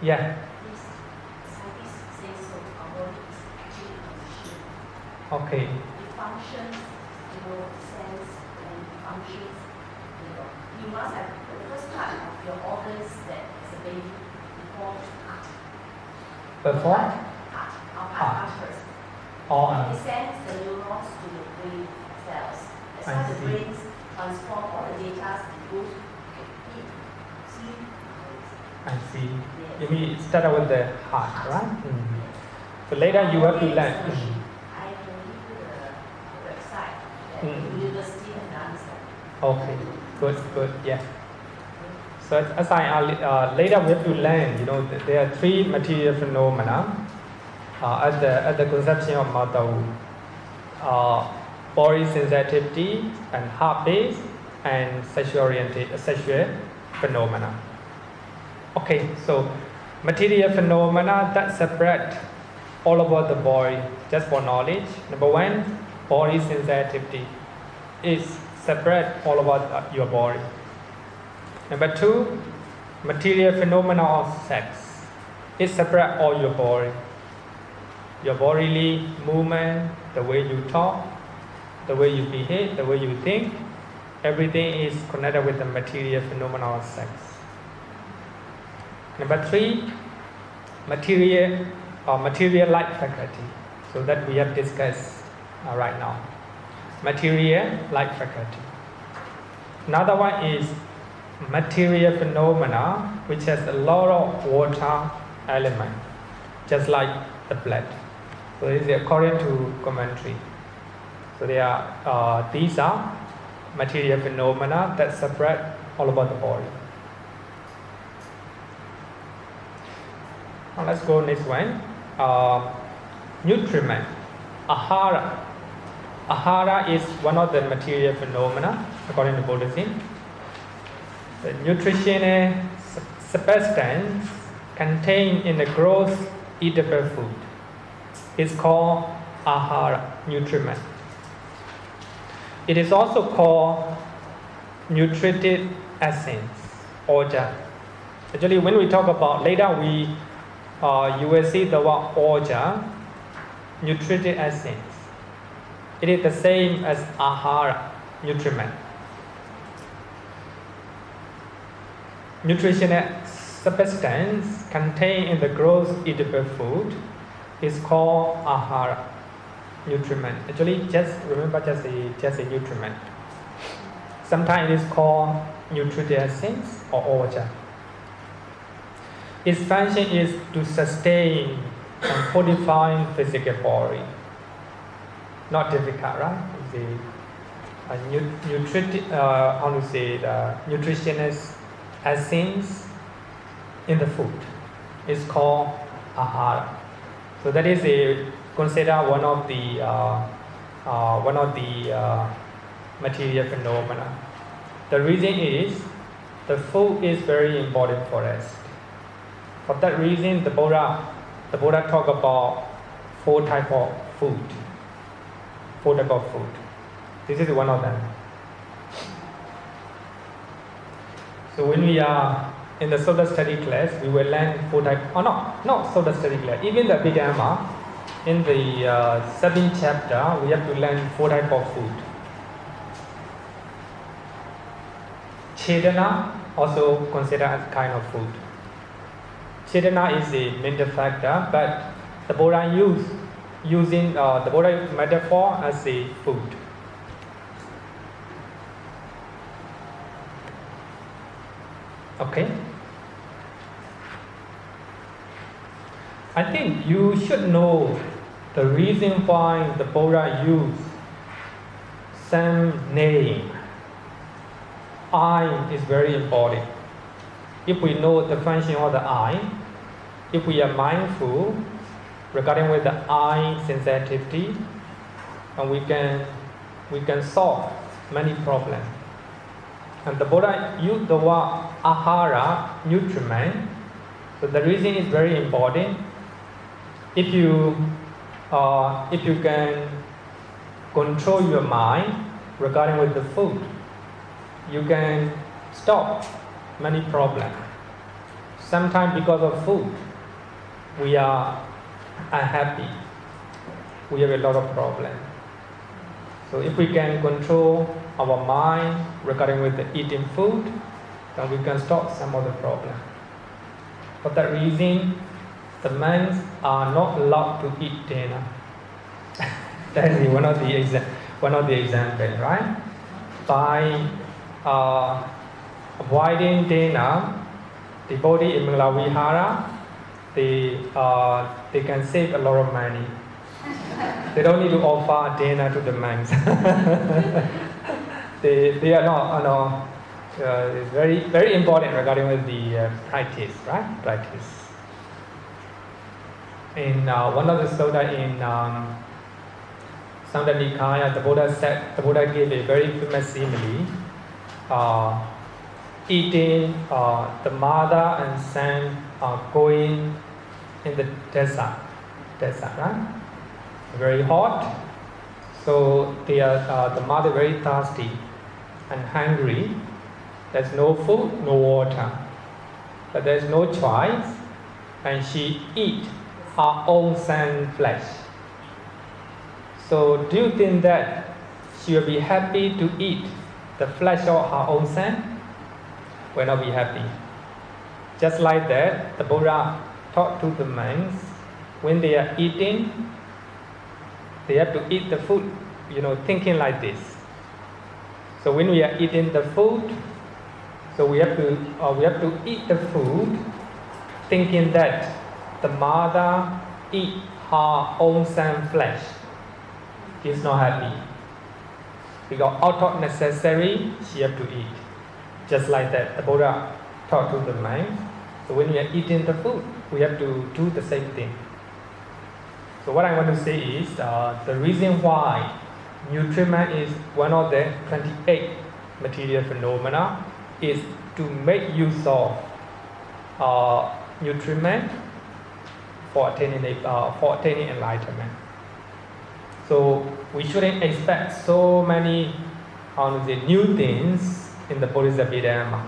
A: Yeah.
E: This scientist says so. Our body is actually a machine.
A: Okay.
E: It functions, cells, and it functions. You must have the first part of your organs that as a baby before heart.
A: Before?
E: Heart. Our heart first.
A: Oh,
E: It sends the neurons to the brain cells. That's
A: I
E: why the
A: see.
E: brains transform all the data and goes to eat, sleep.
A: I see.
E: Yes.
A: You mean start with the heart, right? So later you have to learn.
E: I can give you the website that the university has done that.
A: Okay, good, yeah. So as I later we have to learn, there are three material phenomena at the conception of Mutable. Body sensitivity and heart-based and sexual phenomena. Okay, so material phenomena that separate all over the body, just for knowledge. Number one, body sensitivity is separate all over your body. Number two, material phenomena of sex. It separate all your body. Your bodily movement, the way you talk, the way you behave, the way you think, everything is connected with the material phenomena of sex. Number three, material light faculty. So that we have discussed right now. Material light faculty. Another one is material phenomena which has a lot of water element, just like the blood. So this is according to commentary. So these are material phenomena that separate all about the body. Now let's go next one. Nutriment, āhāra. Āhāra is one of the material phenomena according to Buddhism. The nutritional substance contained in the gross eatable food is called āhāra, nutriment. It is also called nutritive essence, oja. Actually, when we talk about later, you will see the word oja, nutritive essence. It is the same as āhāra, nutriment. Nutritional substance contained in the gross eatable food is called āhāra. nutriment. Actually, just remember just a nutriment. Sometimes it is called nutritive essence or origin. Its function is to sustain and fortify physical body. Not difficult, right? The nutritionist essence in the food is called āhāra. So that is considered one of the material phenomena. The reason is the food is very important for us. For that reason, the Buddha talk about 4 types of food. 4 types of food. This is one of them. So when we are in the Soda study class, we will learn 4 types. Oh no, not Soda study class. Even the Abhidhamma, in the 7th chapter, we have to learn 4 types of food. Chetana also considered as kind of food. Chetana is a mental factor, but the Buddha using the Buddha metaphor as a food. Okay. I think you should know the reason why the Buddha used some name. Eye is very important. If we know the function of the eye, if we are mindful regarding with the eye sensitivity, and we can solve many problems. And the Buddha used the word āhāra, nutriment. So the reason is very important. If you can control your mind regarding with the food, you can stop many problems. Sometimes because of food, we are unhappy. We have a lot of problems. So if we can control our mind regarding with the eating food, then we can stop some of the problems. For that reason, the monks are not allowed to eat dinner. That is one of the examples, right? By avoiding dinner, the devotee in Mangala Vihara, they can save a lot of money. They don't need to offer dinner to the monks. they are not, it's very, very important regarding with the practice, right? Practice. In one of the sutta in Sutta Nikaya, the Buddha gave a very famous simile. Eating, the mother and son are going in the desert, right? Very hot, so they are the mother very thirsty and hungry. There's no food, no water, but there's no choice, and she eats her own son's flesh. So do you think that she will be happy to eat the flesh of her own son? Will not be happy. Just like that, the Buddha taught to the monks, when they are eating, they have to eat the food, thinking like this. So when we are eating the food, so we have to eat the food, thinking that the mother eat her own son's flesh. She's not happy. Because out of necessary, she have to eat. Just like that, the Buddha taught to the monks. So when we are eating the food, we have to do the same thing. So what I want to say is, the reason why nutriment is one of the 28 material phenomena is to make use of nutriment for attaining enlightenment. So we shouldn't expect so many new things in the Buddhist Abhidhamma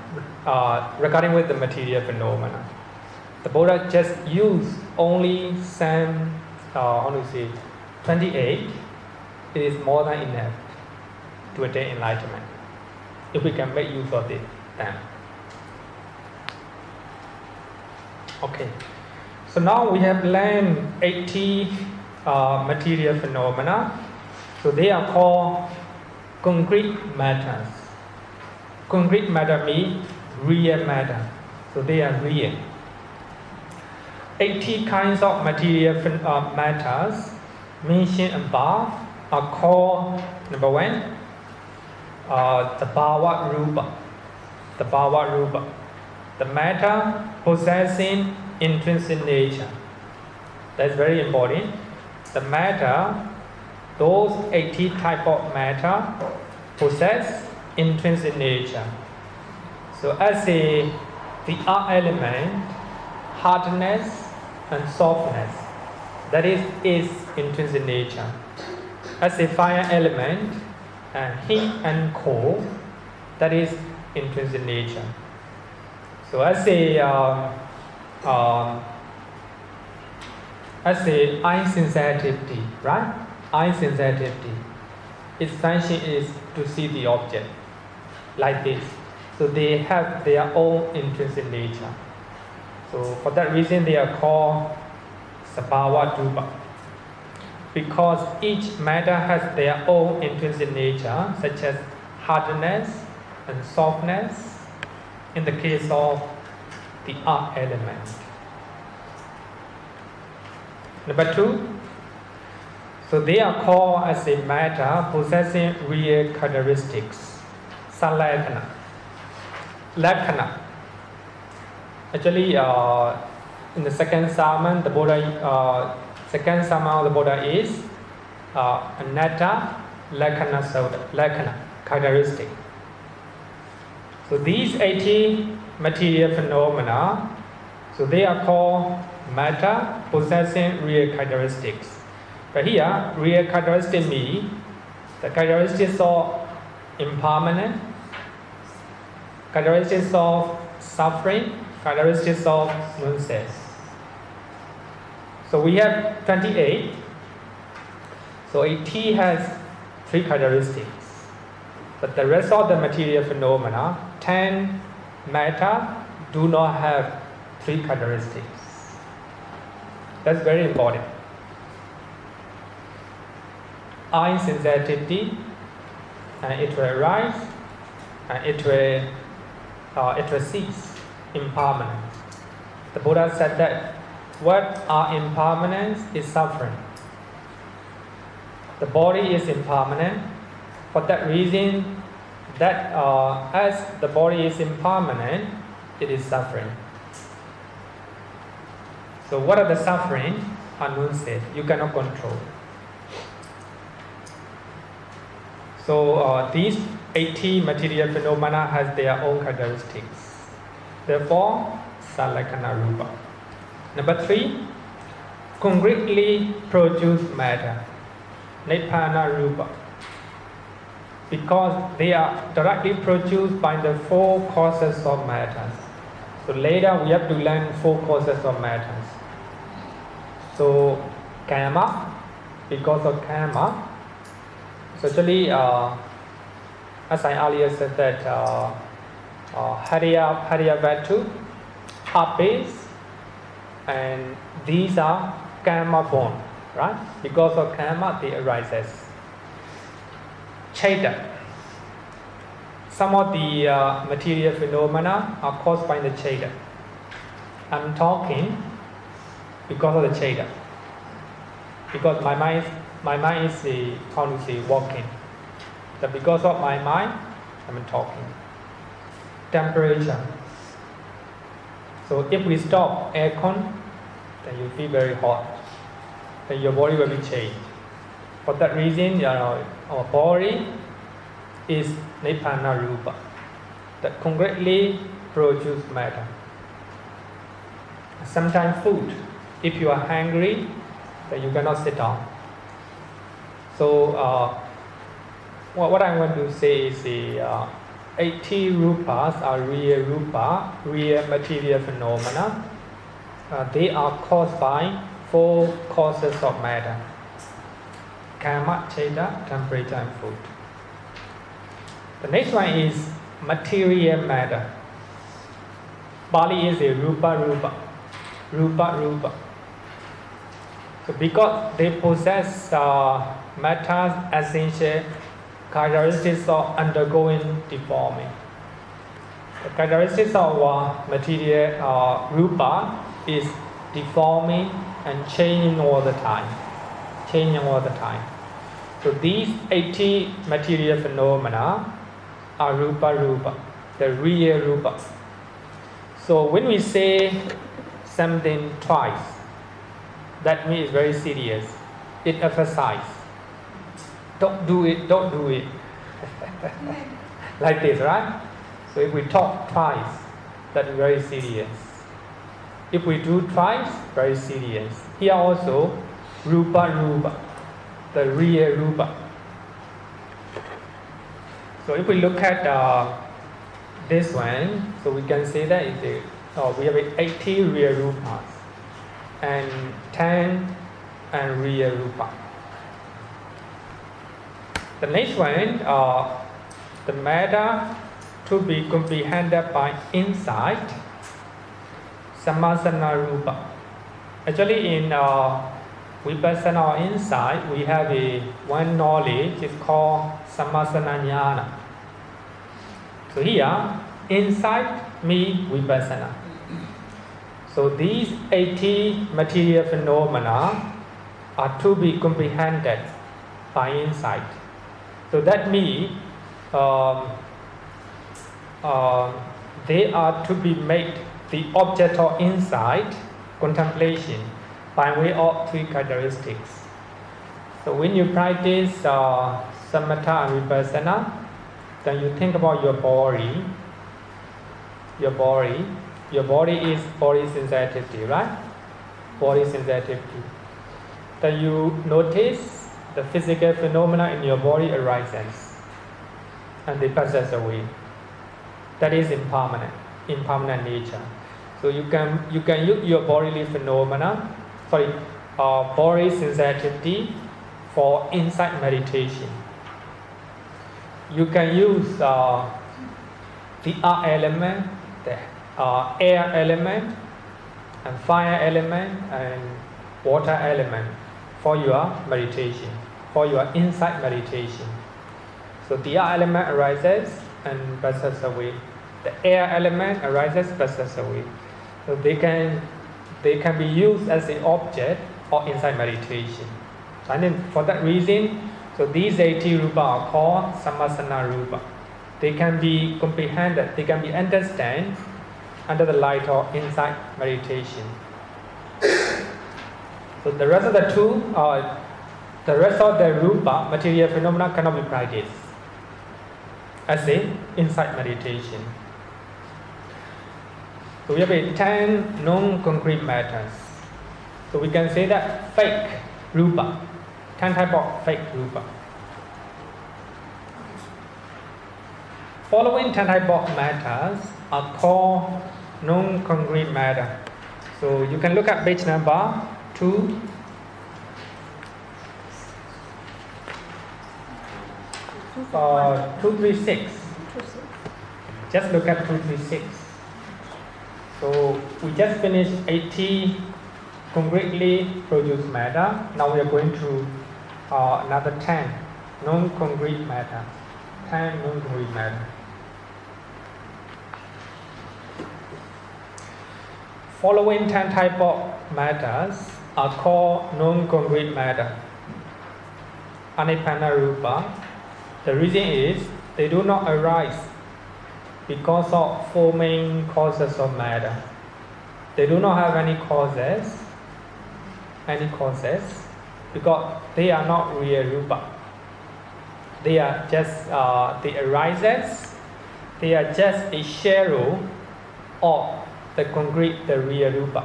A: regarding with the material phenomena. The Buddha just used only some 28. It is more than enough to attain enlightenment if we can make use of it then. Okay, so now we have learned 80 material phenomena. So they are called concrete matters. Concrete matter means real matter. So they are real. 80 kinds of material matters mentioned above are called, number one, the bhāva-rūpa. The bhāva-rūpa. The matter possessing intrinsic nature. That's very important. The matter, those 80 type of matter possess intrinsic nature. So as the earth element, hardness and softness, that is its intrinsic nature. As a fire element, heat and cold, that is intrinsic nature. So as a eye sensitivity, right? Eye sensitivity, its function is to see the object like this. So they have their own intrinsic nature. So for that reason they are called bhāva-rūpa. Because each matter has their own intrinsic nature, such as hardness and softness in the case of the earth element. Number two, so they are called as a matter possessing real characteristics. Lakkhaṇa. Lakkhaṇa. Actually, in the second sermon, the Buddha, second sermon of the Buddha is anatta lakkhaṇa, characteristic. So these 80 material phenomena, so they are called matter possessing real characteristics. But here, real characteristics means the characteristics of impermanent, characteristics of suffering, characteristics of non-sense. So we have 28. So a T has 3 characteristics. But the rest of the material phenomena, 10 matter, do not have 3 characteristics. That's very important. Eye sensitivity, and it will arise, and it will cease. Impermanent. The Buddha said that what are impermanence is suffering. The body is impermanent. For that reason, that as the body is impermanent, it is suffering. So what are the suffering? Unknown. You cannot control. So these 80 material phenomena has their own characteristics. Therefore, lakkhaṇarūpa. Number 3, concretely produced matter, nipphanna-rūpa. Because they are directly produced by the 4 causes of matter. So later we have to learn 4 causes of matter. So karma, because of karma. So actually, as I earlier said that hadaya-hatthu, habits, and these are karma born, right? Because of karma, they arises. Cheta. Some of the material phenomena are caused by the cheta. I'm talking because of the cheta. Because my mind is walking. So because of my mind, I'm talking. Temperature. So if we stop aircon, then you feel very hot. Then your body will be changed. For that reason, our body is nipphanna-rūpa, that concretely produce matter. Sometimes food, if you are hungry, then you cannot sit down. So what I want to say is the 80 rūpas are real rūpa, real material phenomena. They are caused by 4 causes of matter: karma, cheta, temperature, and food. The next one is material matter. Bali is a rūpa-rūpa. Rūpa-rūpa. So because they possess matter's essential characteristics of undergoing deforming. The characteristics of material rūpa is deforming and changing all the time. So these 80 material phenomena are rūpa-rūpa, the real rūpa. So when we say something twice, that means very serious. It emphasizes. Don't do it. Like this, right? So if we talk twice, that's very serious. If we do twice, very serious. Here also, rūpa-rūpa, the real rūpa. So if we look at this one, so we can say that we have 80 real rūpas and 10 real rūpa. The next one, the matter to be comprehended by insight, sammasana-rūpa. Actually, in vipassana or insight, we have one knowledge, it's called sammasana-jnana. So here, insight means vipassana. So these 80 material phenomena are to be comprehended by insight. So that means they are to be made the object of insight, contemplation, by way of three characteristics. So when you practice samatha and vipassana, then you think about your body. Your body is body sensitivity, right? Body sensitivity. Then you notice the physical phenomena in your body arises and they passes away. That is impermanent nature. So you can use your bodily phenomena, body sensitivity for insight meditation. You can use the earth element, the air element, and fire element, and water element for your meditation, for your insight meditation. So the earth element arises and passes away. The air element arises, passes away. So they can be used as an object of insight meditation. And then for that reason, so these 80 rūpa are called sammasana-rūpa. They can be comprehended, they can be understood under the light of insight meditation. So the rest of the rūpa, material phenomena, cannot be practiced as a insight meditation. So we have 10 non-concrete matters. So we can say that fake rūpa, 10 types of fake rūpa. Following 10 types of matters are called non-concrete matter. So you can look at page number 2. Uh, 236. Just look at 236. So we just finished 80 concretely produced matter. Now we are going to another 10 non-concrete matter. 10 non-concrete matter. Following 10 types of matters are called non-concrete matter. Aniphanna-rūpa. The reason is they do not arise because of forming causes of matter. They do not have any causes because they are not real rūpa. They are just the arises. They are just a shadow of the concrete, the real rūpa.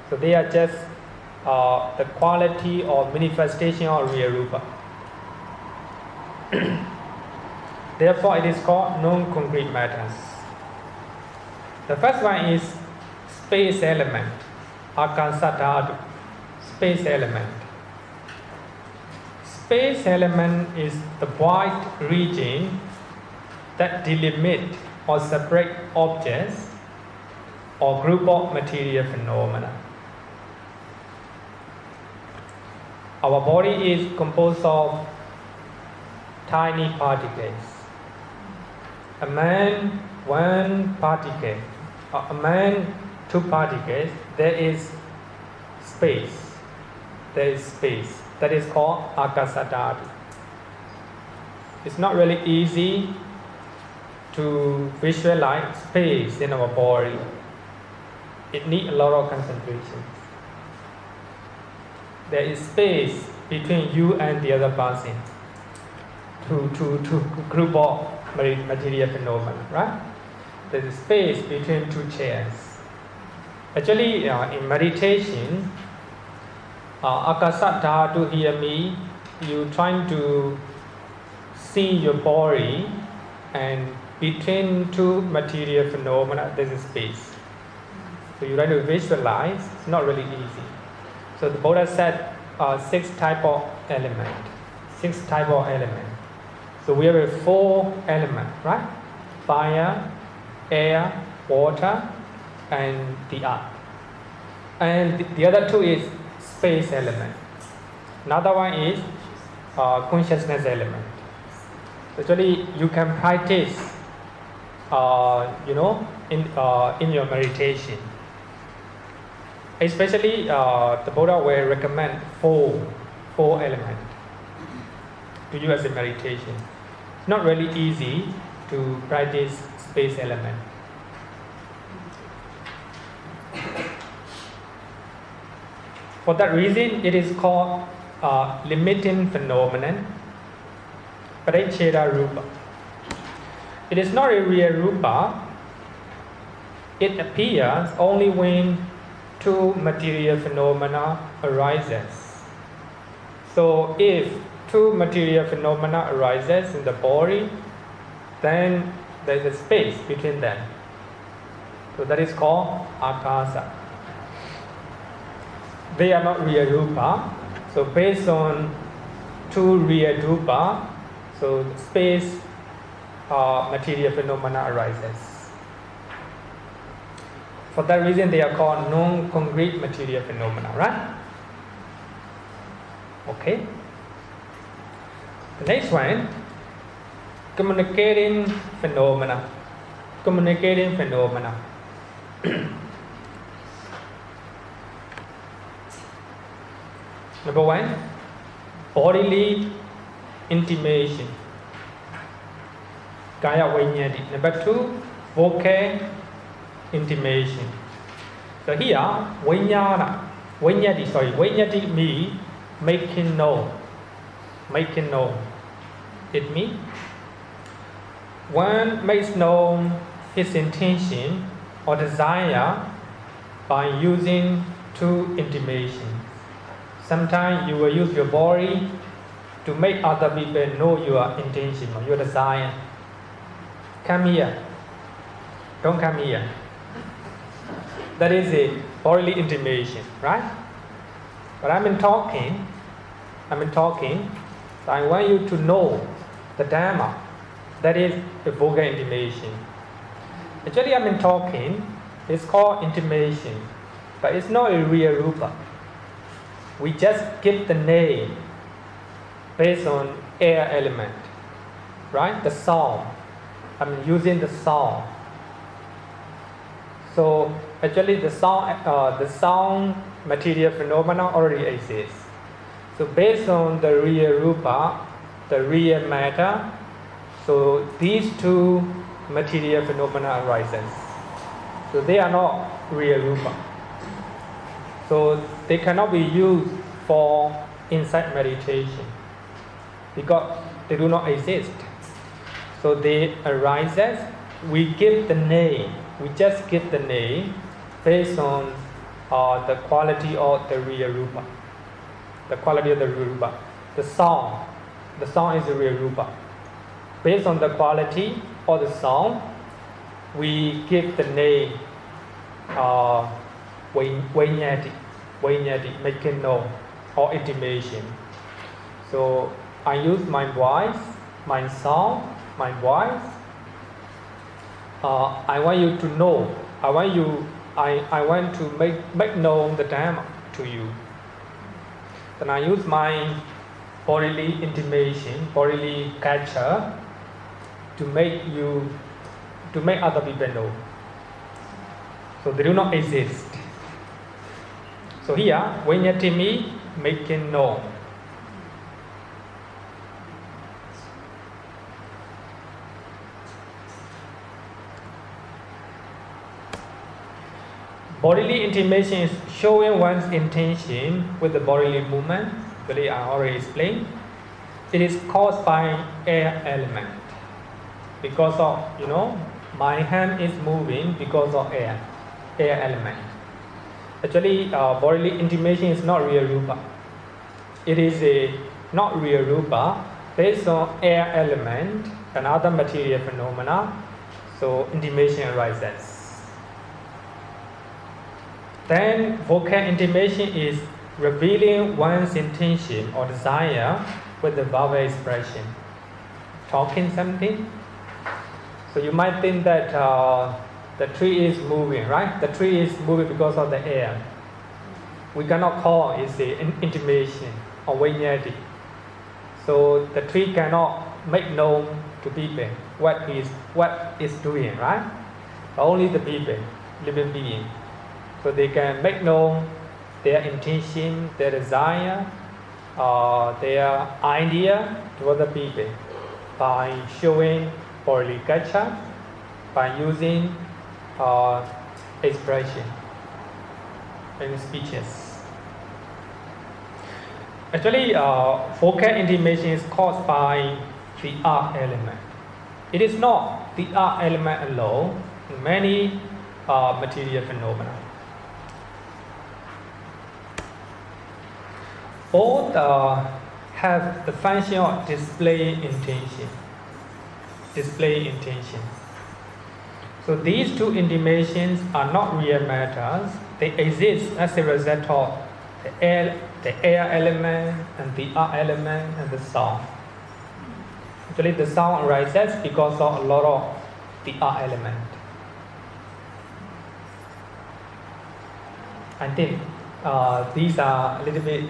A: So they are just the quality or manifestation of real rūpa. Therefore, it is called non-concrete matters. The first one is space element, ākāsadhātu, space element. Space element is the wide region that delimit or separate objects or group of material phenomena. Our body is composed of tiny particles. A man, one particle. A man, two particles. There is space. There is space. That is called ākāsadhātu. It's not really easy to visualize space in our body. It needs a lot of concentration. There is space between you and the other person to group of material phenomena, right? There is space between two chairs. Actually, in meditation, ākāsadhātu hear me, you trying to see your body, and between two material phenomena there is space. So you try to visualize, it's not really easy. So the Buddha said 6 type of element. 6 type of element. So we have 4 elements, right? Fire, air, water, and the earth. And the other 2 is space element. Another one is consciousness element. Actually, you can practice, in your meditation. Especially, the Buddha will recommend 4 elements to you as a meditation. It's not really easy to practice space element. For that reason, it is called limiting phenomenon, Viññatti-rūpa. It is not a real Rūpa. It appears only when 2 material phenomena arises. So if 2 material phenomena arises in the body, then there is a space between them. So that is called ākāsa. They are not real Rūpa. So based on 2 real Rūpa, so space material phenomena arises. For that reason, they are called non-concrete material phenomena, right? Okay. The next one, communicating phenomena. Communicating phenomena. Number 1, bodily intimation. Kaya Viññatti. Number 2, vocal intimation. So here, Viññatti means making known. Making known. It means one makes known his intention or desire by using 2 intimations. Sometimes you will use your body to make other people know your intention or your desire. Come here. Don't come here. That is a bodily intimation, right? But I'm talking, so I want you to know the Dhamma. That is a vocal intimation. Actually, talking, it's called intimation, but it's not a real Rūpa. We just give the name based on air element, right? The sound. Using the sound. So actually, the sound material phenomena already exists. So based on the real Rūpa, the real matter, so these 2 material phenomena arises. So they are not real Rūpa. So they cannot be used for insight meditation because they do not exist. So they arises, we give the name, we just give the name based on the quality of the real Rūpa. The quality of the real Rūpa. The sound is the real Rūpa. Based on the quality of the sound, we give the name Viññatti, making known, or intimation. So I use my voice, my sound, my voice. I want you to know. I want to make known the Dhamma to you. then I use my bodily intimation, bodily culture to make other people know. So they do not exist. So here, Viññatti means making known. Bodily intimation is showing one's intention with the bodily movement. Actually, I already explained. It is caused by air element. Because of, my hand is moving because of air element. Actually, bodily intimation is not real rūpa. It is a not real rūpa based on air element and other material phenomena. So intimation arises. Then vocal intimation is revealing one's intention or desire with the verbal expression. Talking something. So you might think that the tree is moving, right? The tree is moving because of the air. We cannot call it an intimation or viññatti. So the tree cannot make known to people what is doing, right? Only the people, living beings. So they can make known their intention, their desire, their idea to other people by showing bodily culture, by using expression in speeches. Actually, vocal intimation is caused by the art element. It is not the art element alone in many material phenomena. Both have the function of display intention. So these two intimations are not real matters. They exist as a result of the air element and the art element and the sound. Actually, the sound arises because of a lot of the art element. I think these are a little bit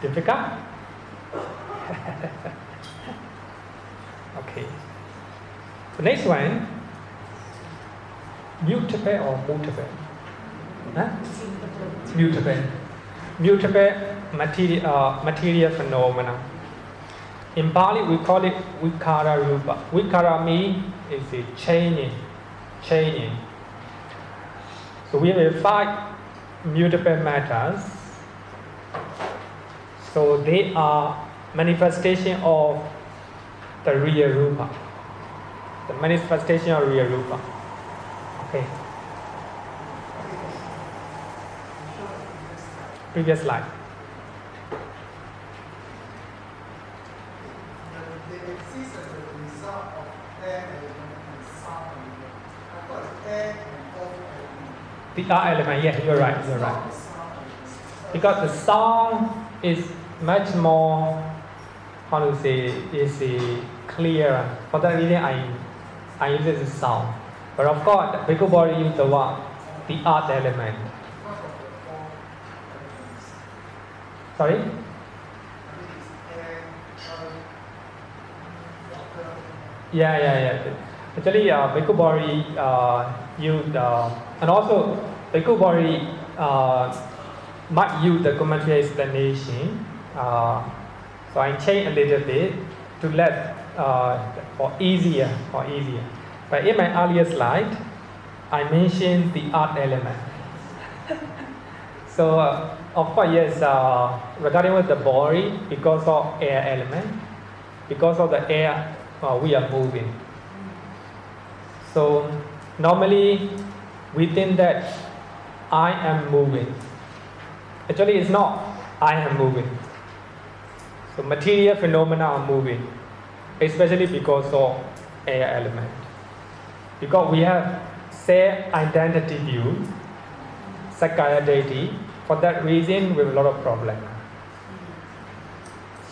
A: difficult. Okay. The next one, mutable or mutable? Huh? Mutable material phenomena. In Pali, we call it Vikāra-rūpa. Vikāra means is a changing. So we have 5 mutable matters. So they are manifestation of the real rūpa. The manifestation of real rūpa. Okay. Previous slide.
F: They exist as a result of air element and sound element. I thought it's air and earth element.
A: The art element, yeah, you're right. Because the sound is much more, is clearer. For that reason, I use the sound. But of course, the bhikkhu body use the what? The art element. Sorry? Yeah. Actually, bhikkhu body used, and also bhikkhu body might use the commentary explanation. So I change a little bit to let for easier. But in my earlier slide, I mentioned the art element. So of course, yes, regarding with the body, because of air element, because of the air, we are moving. So normally we think that I am moving. Actually, it's not I am moving. So material phenomena are moving, especially because of air element. Because we have self-identity view, sakkaya deity. For that reason, we have a lot of problems.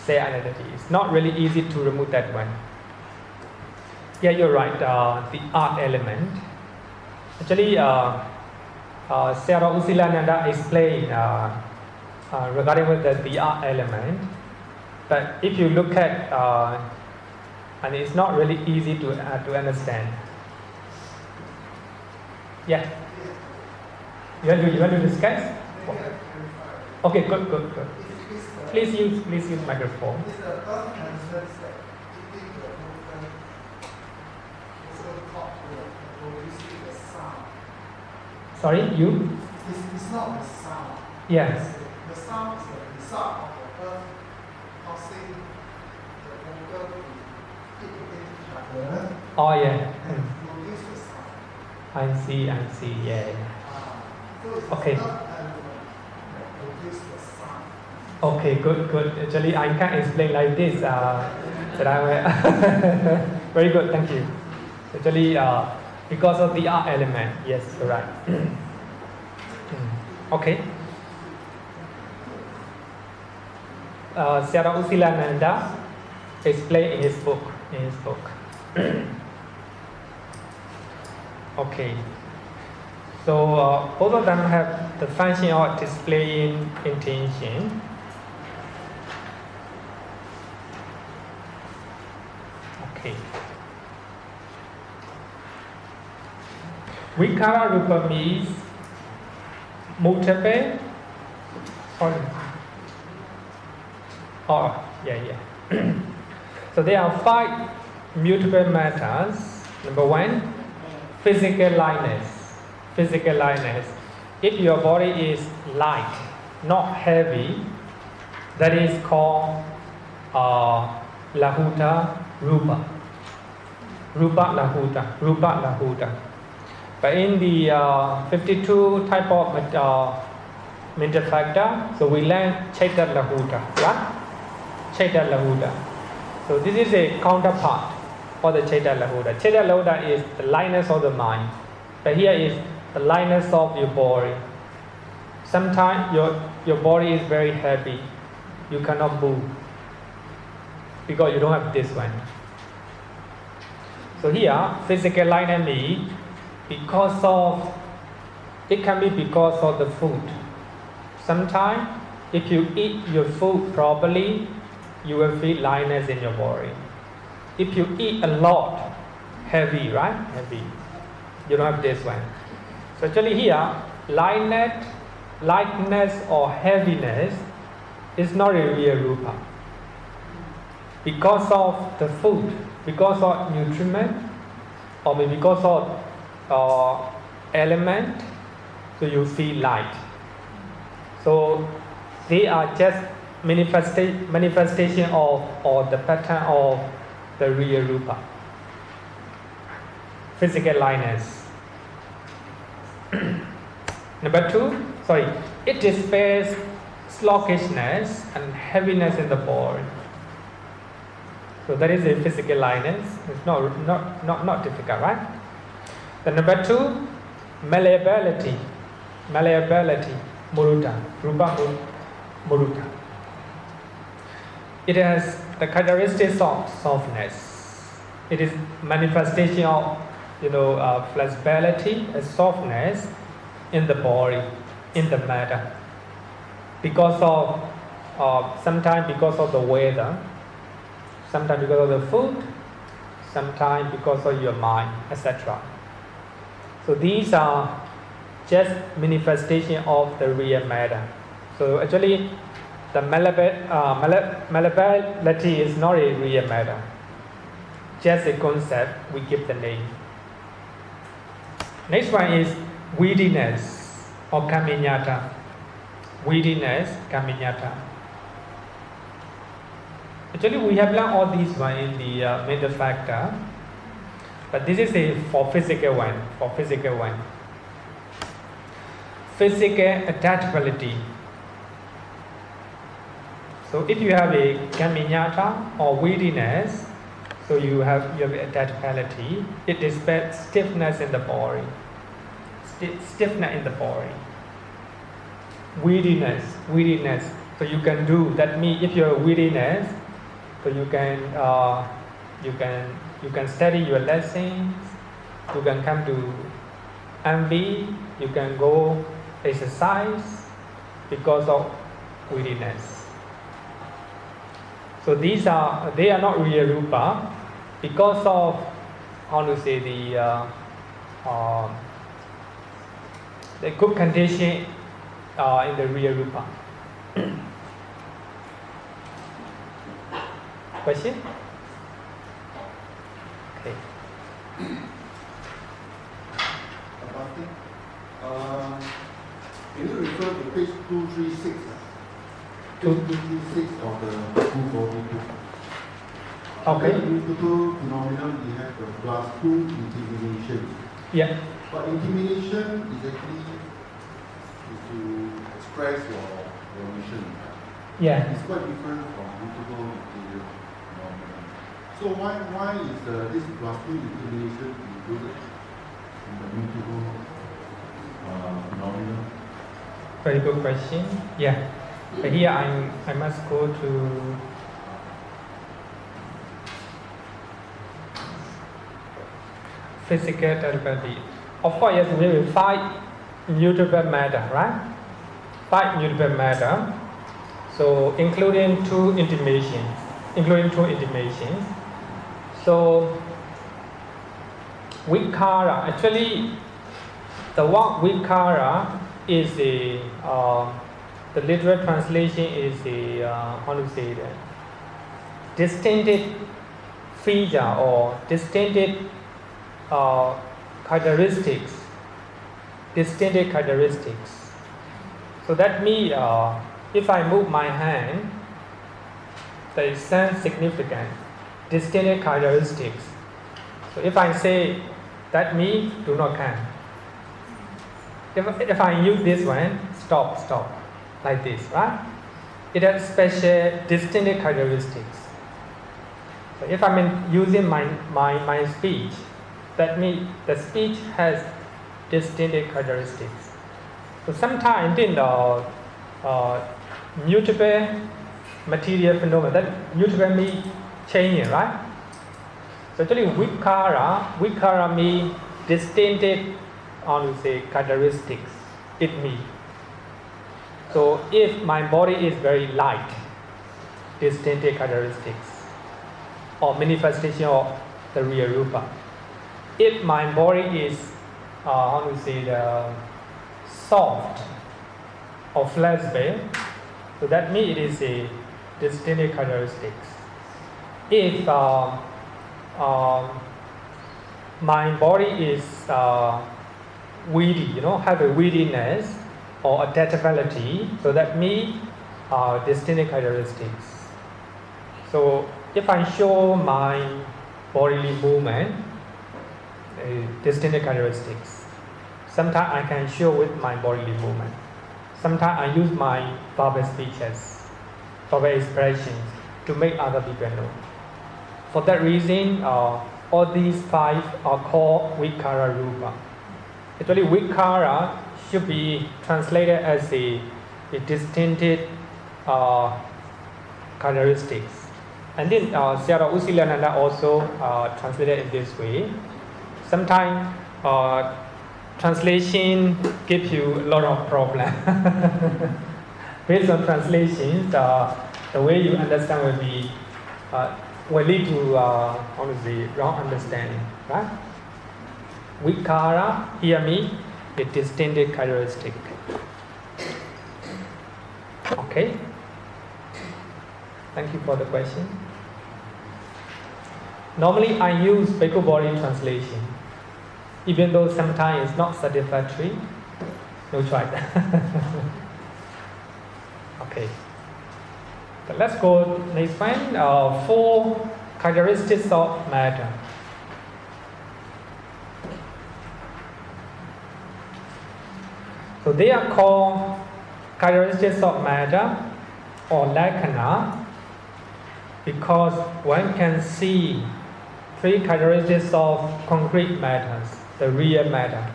A: Self-identity. It's not really easy to remove that one. Yeah, you're right. The art element. Actually, Sayadaw U Silananda explained regarding with the VR element. But if you look at, and it's not really easy to understand. Yeah. You want to discuss? Okay, good. Please use microphone.
F: Is the earth concerns that eating the movement also taught producing the sound?
A: Sorry, you?
F: It's not the sound.
A: Yes.
F: The sound is the result of the earth causing the movement to hit each other
A: Oh yeah.
F: and produce the sound.
A: I see. Yeah.
F: So it's
A: Okay.
F: not element that produce the sound.
A: Okay, good. Actually, I can explain like this. That I very good. Thank you. Actually, because of the art element. Yes, you're right. Okay. Sayadaw U Silananda explained in his book. Okay. So both of them have the function of displaying intention. Okay. Vikāra-rūpa means mutable. Sorry. Oh, yeah. So there are 5 mutable matters. Number 1, physical lightness. If your body is light, not heavy, that is called lakkhaṇarūpa. Rūpa-lakkhaṇarūpa. But in the 52 type of mental factor, so we learn citta-lakkhaṇarūpa, right? Citta-lakkhaṇarūpa. So this is a counterpart for the citta-lakkhaṇarūpa. Citta-lakkhaṇarūpa is the lightness of the mind, but here is the lightness of your body. Sometimes your body is very heavy, you cannot move because you don't have this one. So here, physical lightness means it can be because of the food. Sometimes, if you eat your food properly, you will feel lightness in your body. If you eat a lot, heavy, right? Heavy. You don't have this one. So actually here, lightness or heaviness is not a real rūpa. Because of the food, because of nutriment, or maybe because of element, so you feel light. So they are just manifestation of or the pattern of the real rūpa. Physical lightness. Number 2, it displays sluggishness and heaviness in the body. So that is a physical lightness. It's not difficult, right? Then number 2, malleability, murutta, rūpa-murutta. It has the characteristics of softness. It is manifestation of flexibility and softness in the body, in the matter. Because of sometimes because of the weather, sometimes because of the food, sometimes because of your mind, etc. So these are just manifestation of the real matter. So actually, the malleability is not a real matter. Just a concept, we give the name. Next one is weediness or kamiññata. Weediness, kamiññata. Actually, we have learned all these one in the mental factor, but this is for physical one. Physical adaptability. So if you have a kamiññata or weediness, so you have adaptability. It displays stiffness in the body. Weediness. So you can do that. Means if you have weediness, so you can study your lessons. You can come to envy. you can go exercise because of weariness. So they are not real Rūpa because of, the good condition in the real Rūpa. Question? Okay.
G: Can you refer to page 236? Page 236 of the full-body book.
A: Okay.
G: In multiple phenomena, we have the class 2 intimidation.
A: Yeah.
G: But intimidation is actually to express your mission.
A: Yeah.
G: It's quite different from multiple material phenomena. So why is this class 2 intimidation included in the multiple phenomena?
A: Very good question. Yeah. But here I must go to physical therapy. Of course, yes, we will fight mutable matter, right? Fight mutable matter. So including two intimations. So Vikāra, actually the word Vikāra is the literal translation is the distinctive feature or distinctive characteristics. So that means if I move my hand, there is some significant distinctive characteristics. So if I say that means do not come. If I use this one, stop, like this, right? It has special distinctive characteristics. So if I'm using my speech, that means the speech has distinctive characteristics. So sometimes in the mutable material phenomena, that mutable means changing, right? So actually Vikāra means distinctive characteristics. It means. So if my body is very light, distinctive characteristics or manifestation of the real Rūpa. If my body is soft or flexible, so that means it is a distinctive characteristics. If my body is weedy, have a weediness or adaptability, so that means distinctive characteristics. So if I show my bodily movement, distinctive characteristics, sometimes I can show with my bodily movement. Sometimes I use my verbal speeches, verbal expressions to make other people know. For that reason, all these five are called Vikāra-rūpa. Actually, Vikāra should be translated as a distinctive characteristics. And then Sayadaw U Silananda also translated in this way. Sometimes translation gives you a lot of problems. Based on translations, the way you understand will lead to wrong understanding, right? Vikāra here means a distinctive characteristic. Okay. Thank you for the question. Normally I use Bhikkhu body translation, even though sometimes it's not satisfactory. No choice. Okay. So let's go next one. 4 characteristics of matter. So they are called characteristics of matter or lakkhaṇa because one can see 3 characteristics of concrete matters, the real matter.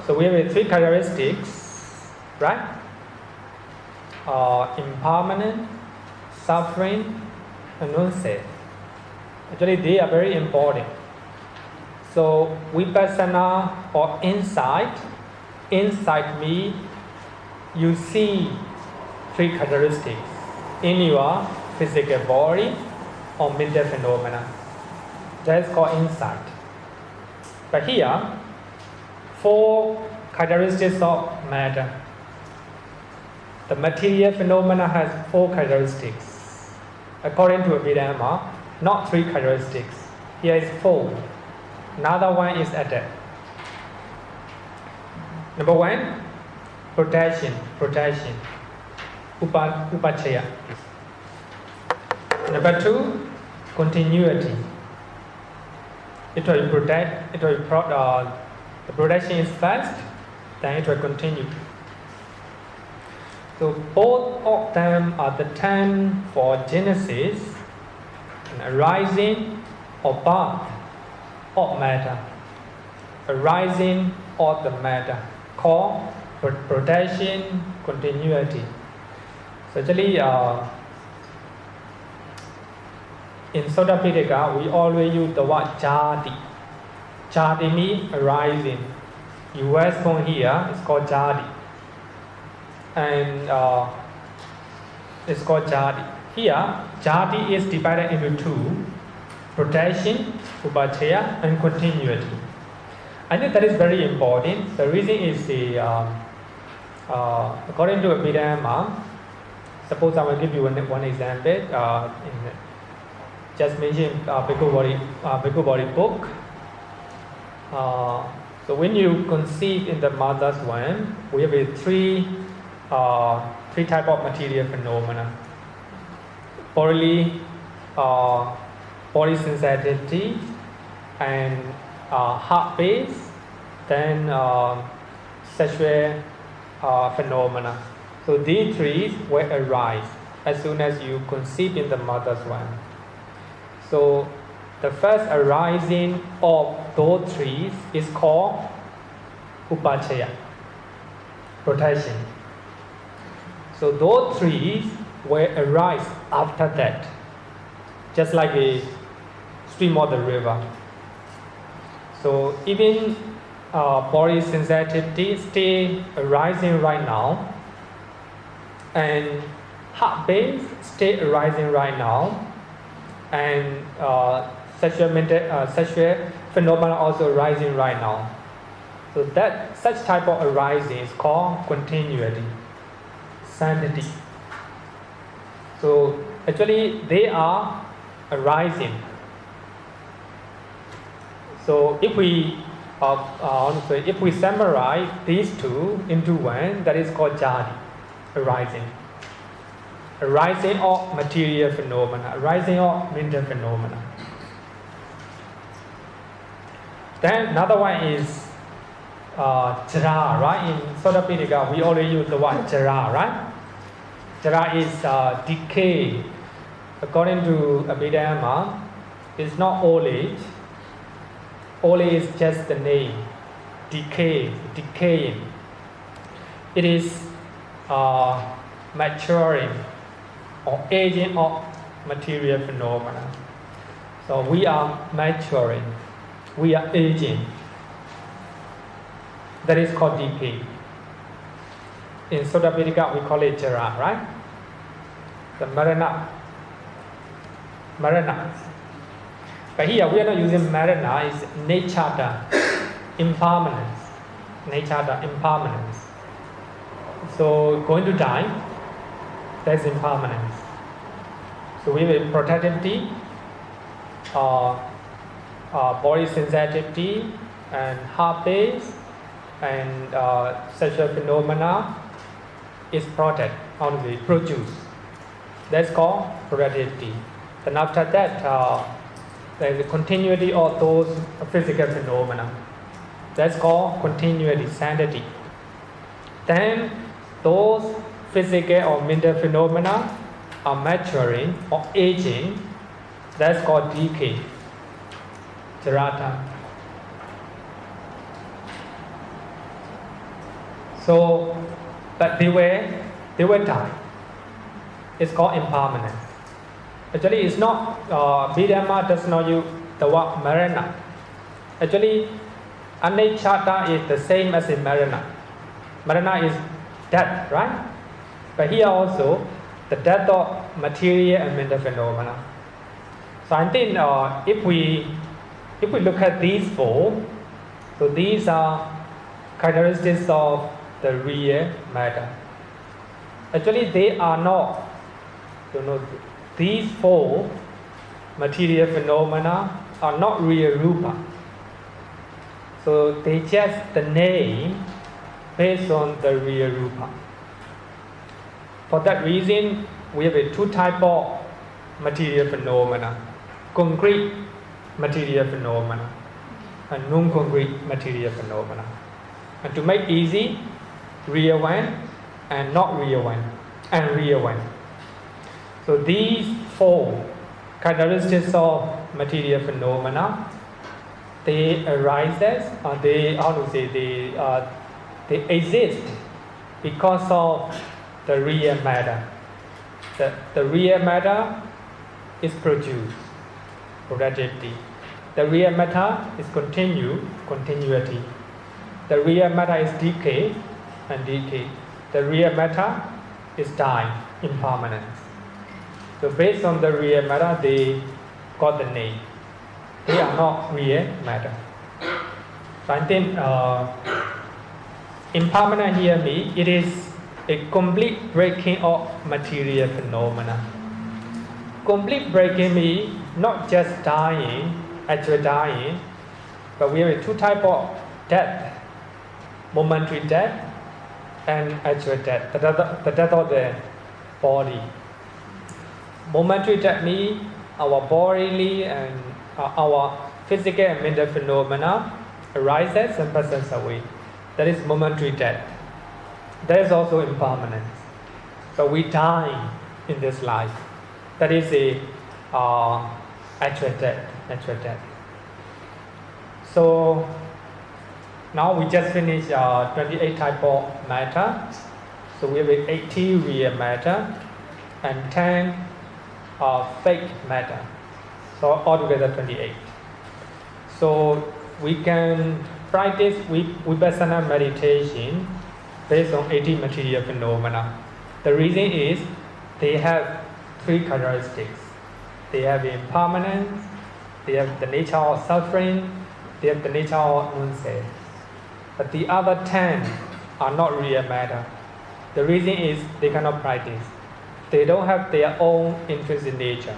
A: So we have 3 characteristics, right? Impermanent, suffering, and non-self. Actually, they are very important. So vipassana or insight inside me, you see three characteristics in your physical body or mental phenomena. That is called insight. But here, 4 characteristics of matter. The material phenomena has 4 characteristics. According to Abhidhamma, not 3 characteristics. Here is 4. Another one is added. Number 1, protection. Upachaya. Number 2, continuity. It will protect, the protection is first, then it will continue. So both of them are the term for genesis and arising or birth of matter. Arising of the matter, called protection, continuity. So actually, in Sutta Pitaka, we always use the word jati. Jati means arising. US form here is called jati. And it's called jati. Here, jati is divided into 2. Protection, upachaya, and continuity. I think that is very important. The reason is according to Abhidhamma, suppose I will give you one example. Just mention Bhikkhu Body book. So when you conceive in the mother's womb, we have three type of material phenomena. Bodily body sensitivity and heart base, then sexual phenomena. So these 3 will arise as soon as you conceive in the mother's womb. So the first arising of those 3 is called upachaya, protection. So those 3 will arise after that, just like a stream of the river. So even body sensitivity stay arising right now, and heart base stay arising right now, and sexual phenomena also arising right now. So that such type of arising is called continuity, sanctity. So actually they are arising. So if we summarize these 2 into one, that is called jati, arising. Arising of material phenomena, arising of mental phenomena. Then another one is jara, right? In Sutta Pitaka, we already use the word jara, right? Jara is decay. According to Abhidhamma, it's not old age. Old age is just the name. Decaying. It is maturing or aging of material phenomena. So we are maturing, we are aging. That is called decay. In Sutta Pitaka we call it jara, right? The marana. But here we are not using marana, it's niccata, impermanence. Niccata, impermanence. So going to die, that's impermanence. So we have protectivity, body sensitivity, and heart base, and sexual phenomena is produced. That's called protectivity. Then after that, there is a continuity of those physical phenomena. That's called continuity, sanctity. Then those physical or mental phenomena are maturing or aging. That's called decay, jarata. So, but they will die. It's called impermanence. Actually, it's not, Abhidhamma does not use the word marana. Actually, anicchata is the same as in marana. Marana is death, right? But here also, the death of material and mental phenomena. So I think if we look at these four, so these are characteristics of the real matter. Actually, they are not, these four material phenomena are not real Rūpa. So they just the name based on the real Rūpa. For that reason, we have two types of material phenomena: concrete material phenomena and non-concrete material phenomena. And to make easy, real one and not real one and real one. So these four characteristics of material phenomena, they arises, they exist because of the real matter. The real matter is produced, productivity. The real matter is continuity. The real matter is decay and decay. The real matter is die, impermanence. So based on the real matter, they got the name. They are not real matter. So I think impermanent here means it is a complete breaking of material phenomena. Complete breaking means not just dying, actual dying, but we have two types of death: momentary death and actual death, the death of the body. Momentary death means our bodily and our physical and mental phenomena arises and passes away. That is momentary death. That is also impermanence. But we die in this life. That is a actual death. So now we just finished 28 type of matter. So we have 80 real matter and 10 fake matter. So altogether 28. So we can practice vipassana meditation based on 80 material phenomena. The reason is they have three characteristics. They have impermanence, they have the nature of suffering, they have the nature of non-self. But the other 10 are not real matter. The reason is they cannot practice. They don't have their own intrinsic nature.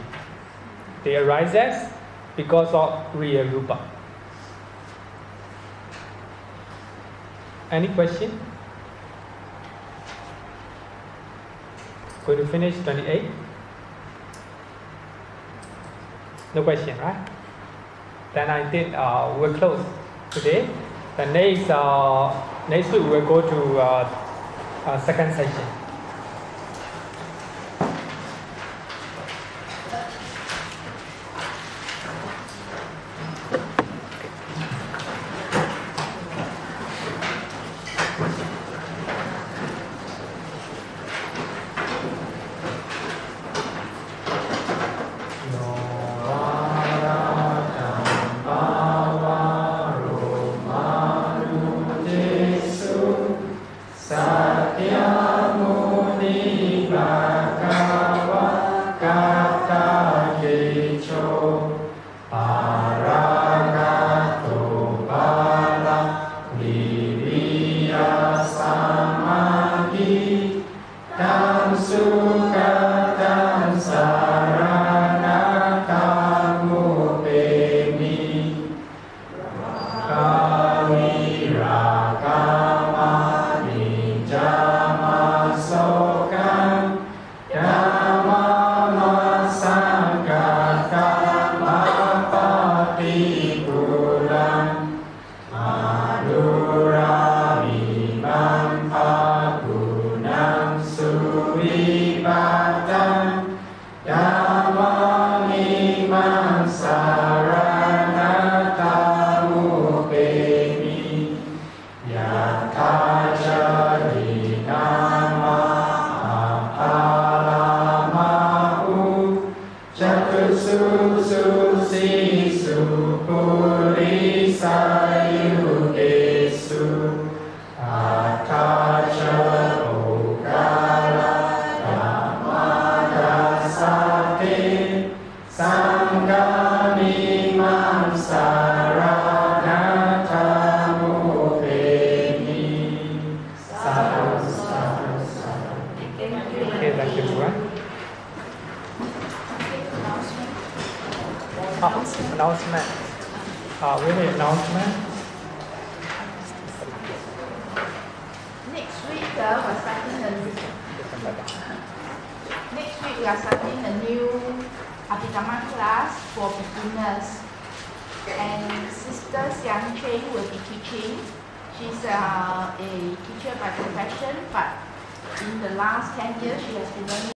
A: They arise because of real Rūpa. Any question? Going to finish 28? No question, right? Then I think we'll close today. The next week we'll go to second session. Ākāsadhātu Sangamimam saranatamukheni. Sadhu, sadhu, sadhu. Okay, thank you, everyone. Announcement. We have an announcement.
D: Next week, we are starting a new Abhidhamma class for beginners. And Sister Xiang Cheng will be teaching. She's a teacher by profession, but in the last 10 years, she has been learning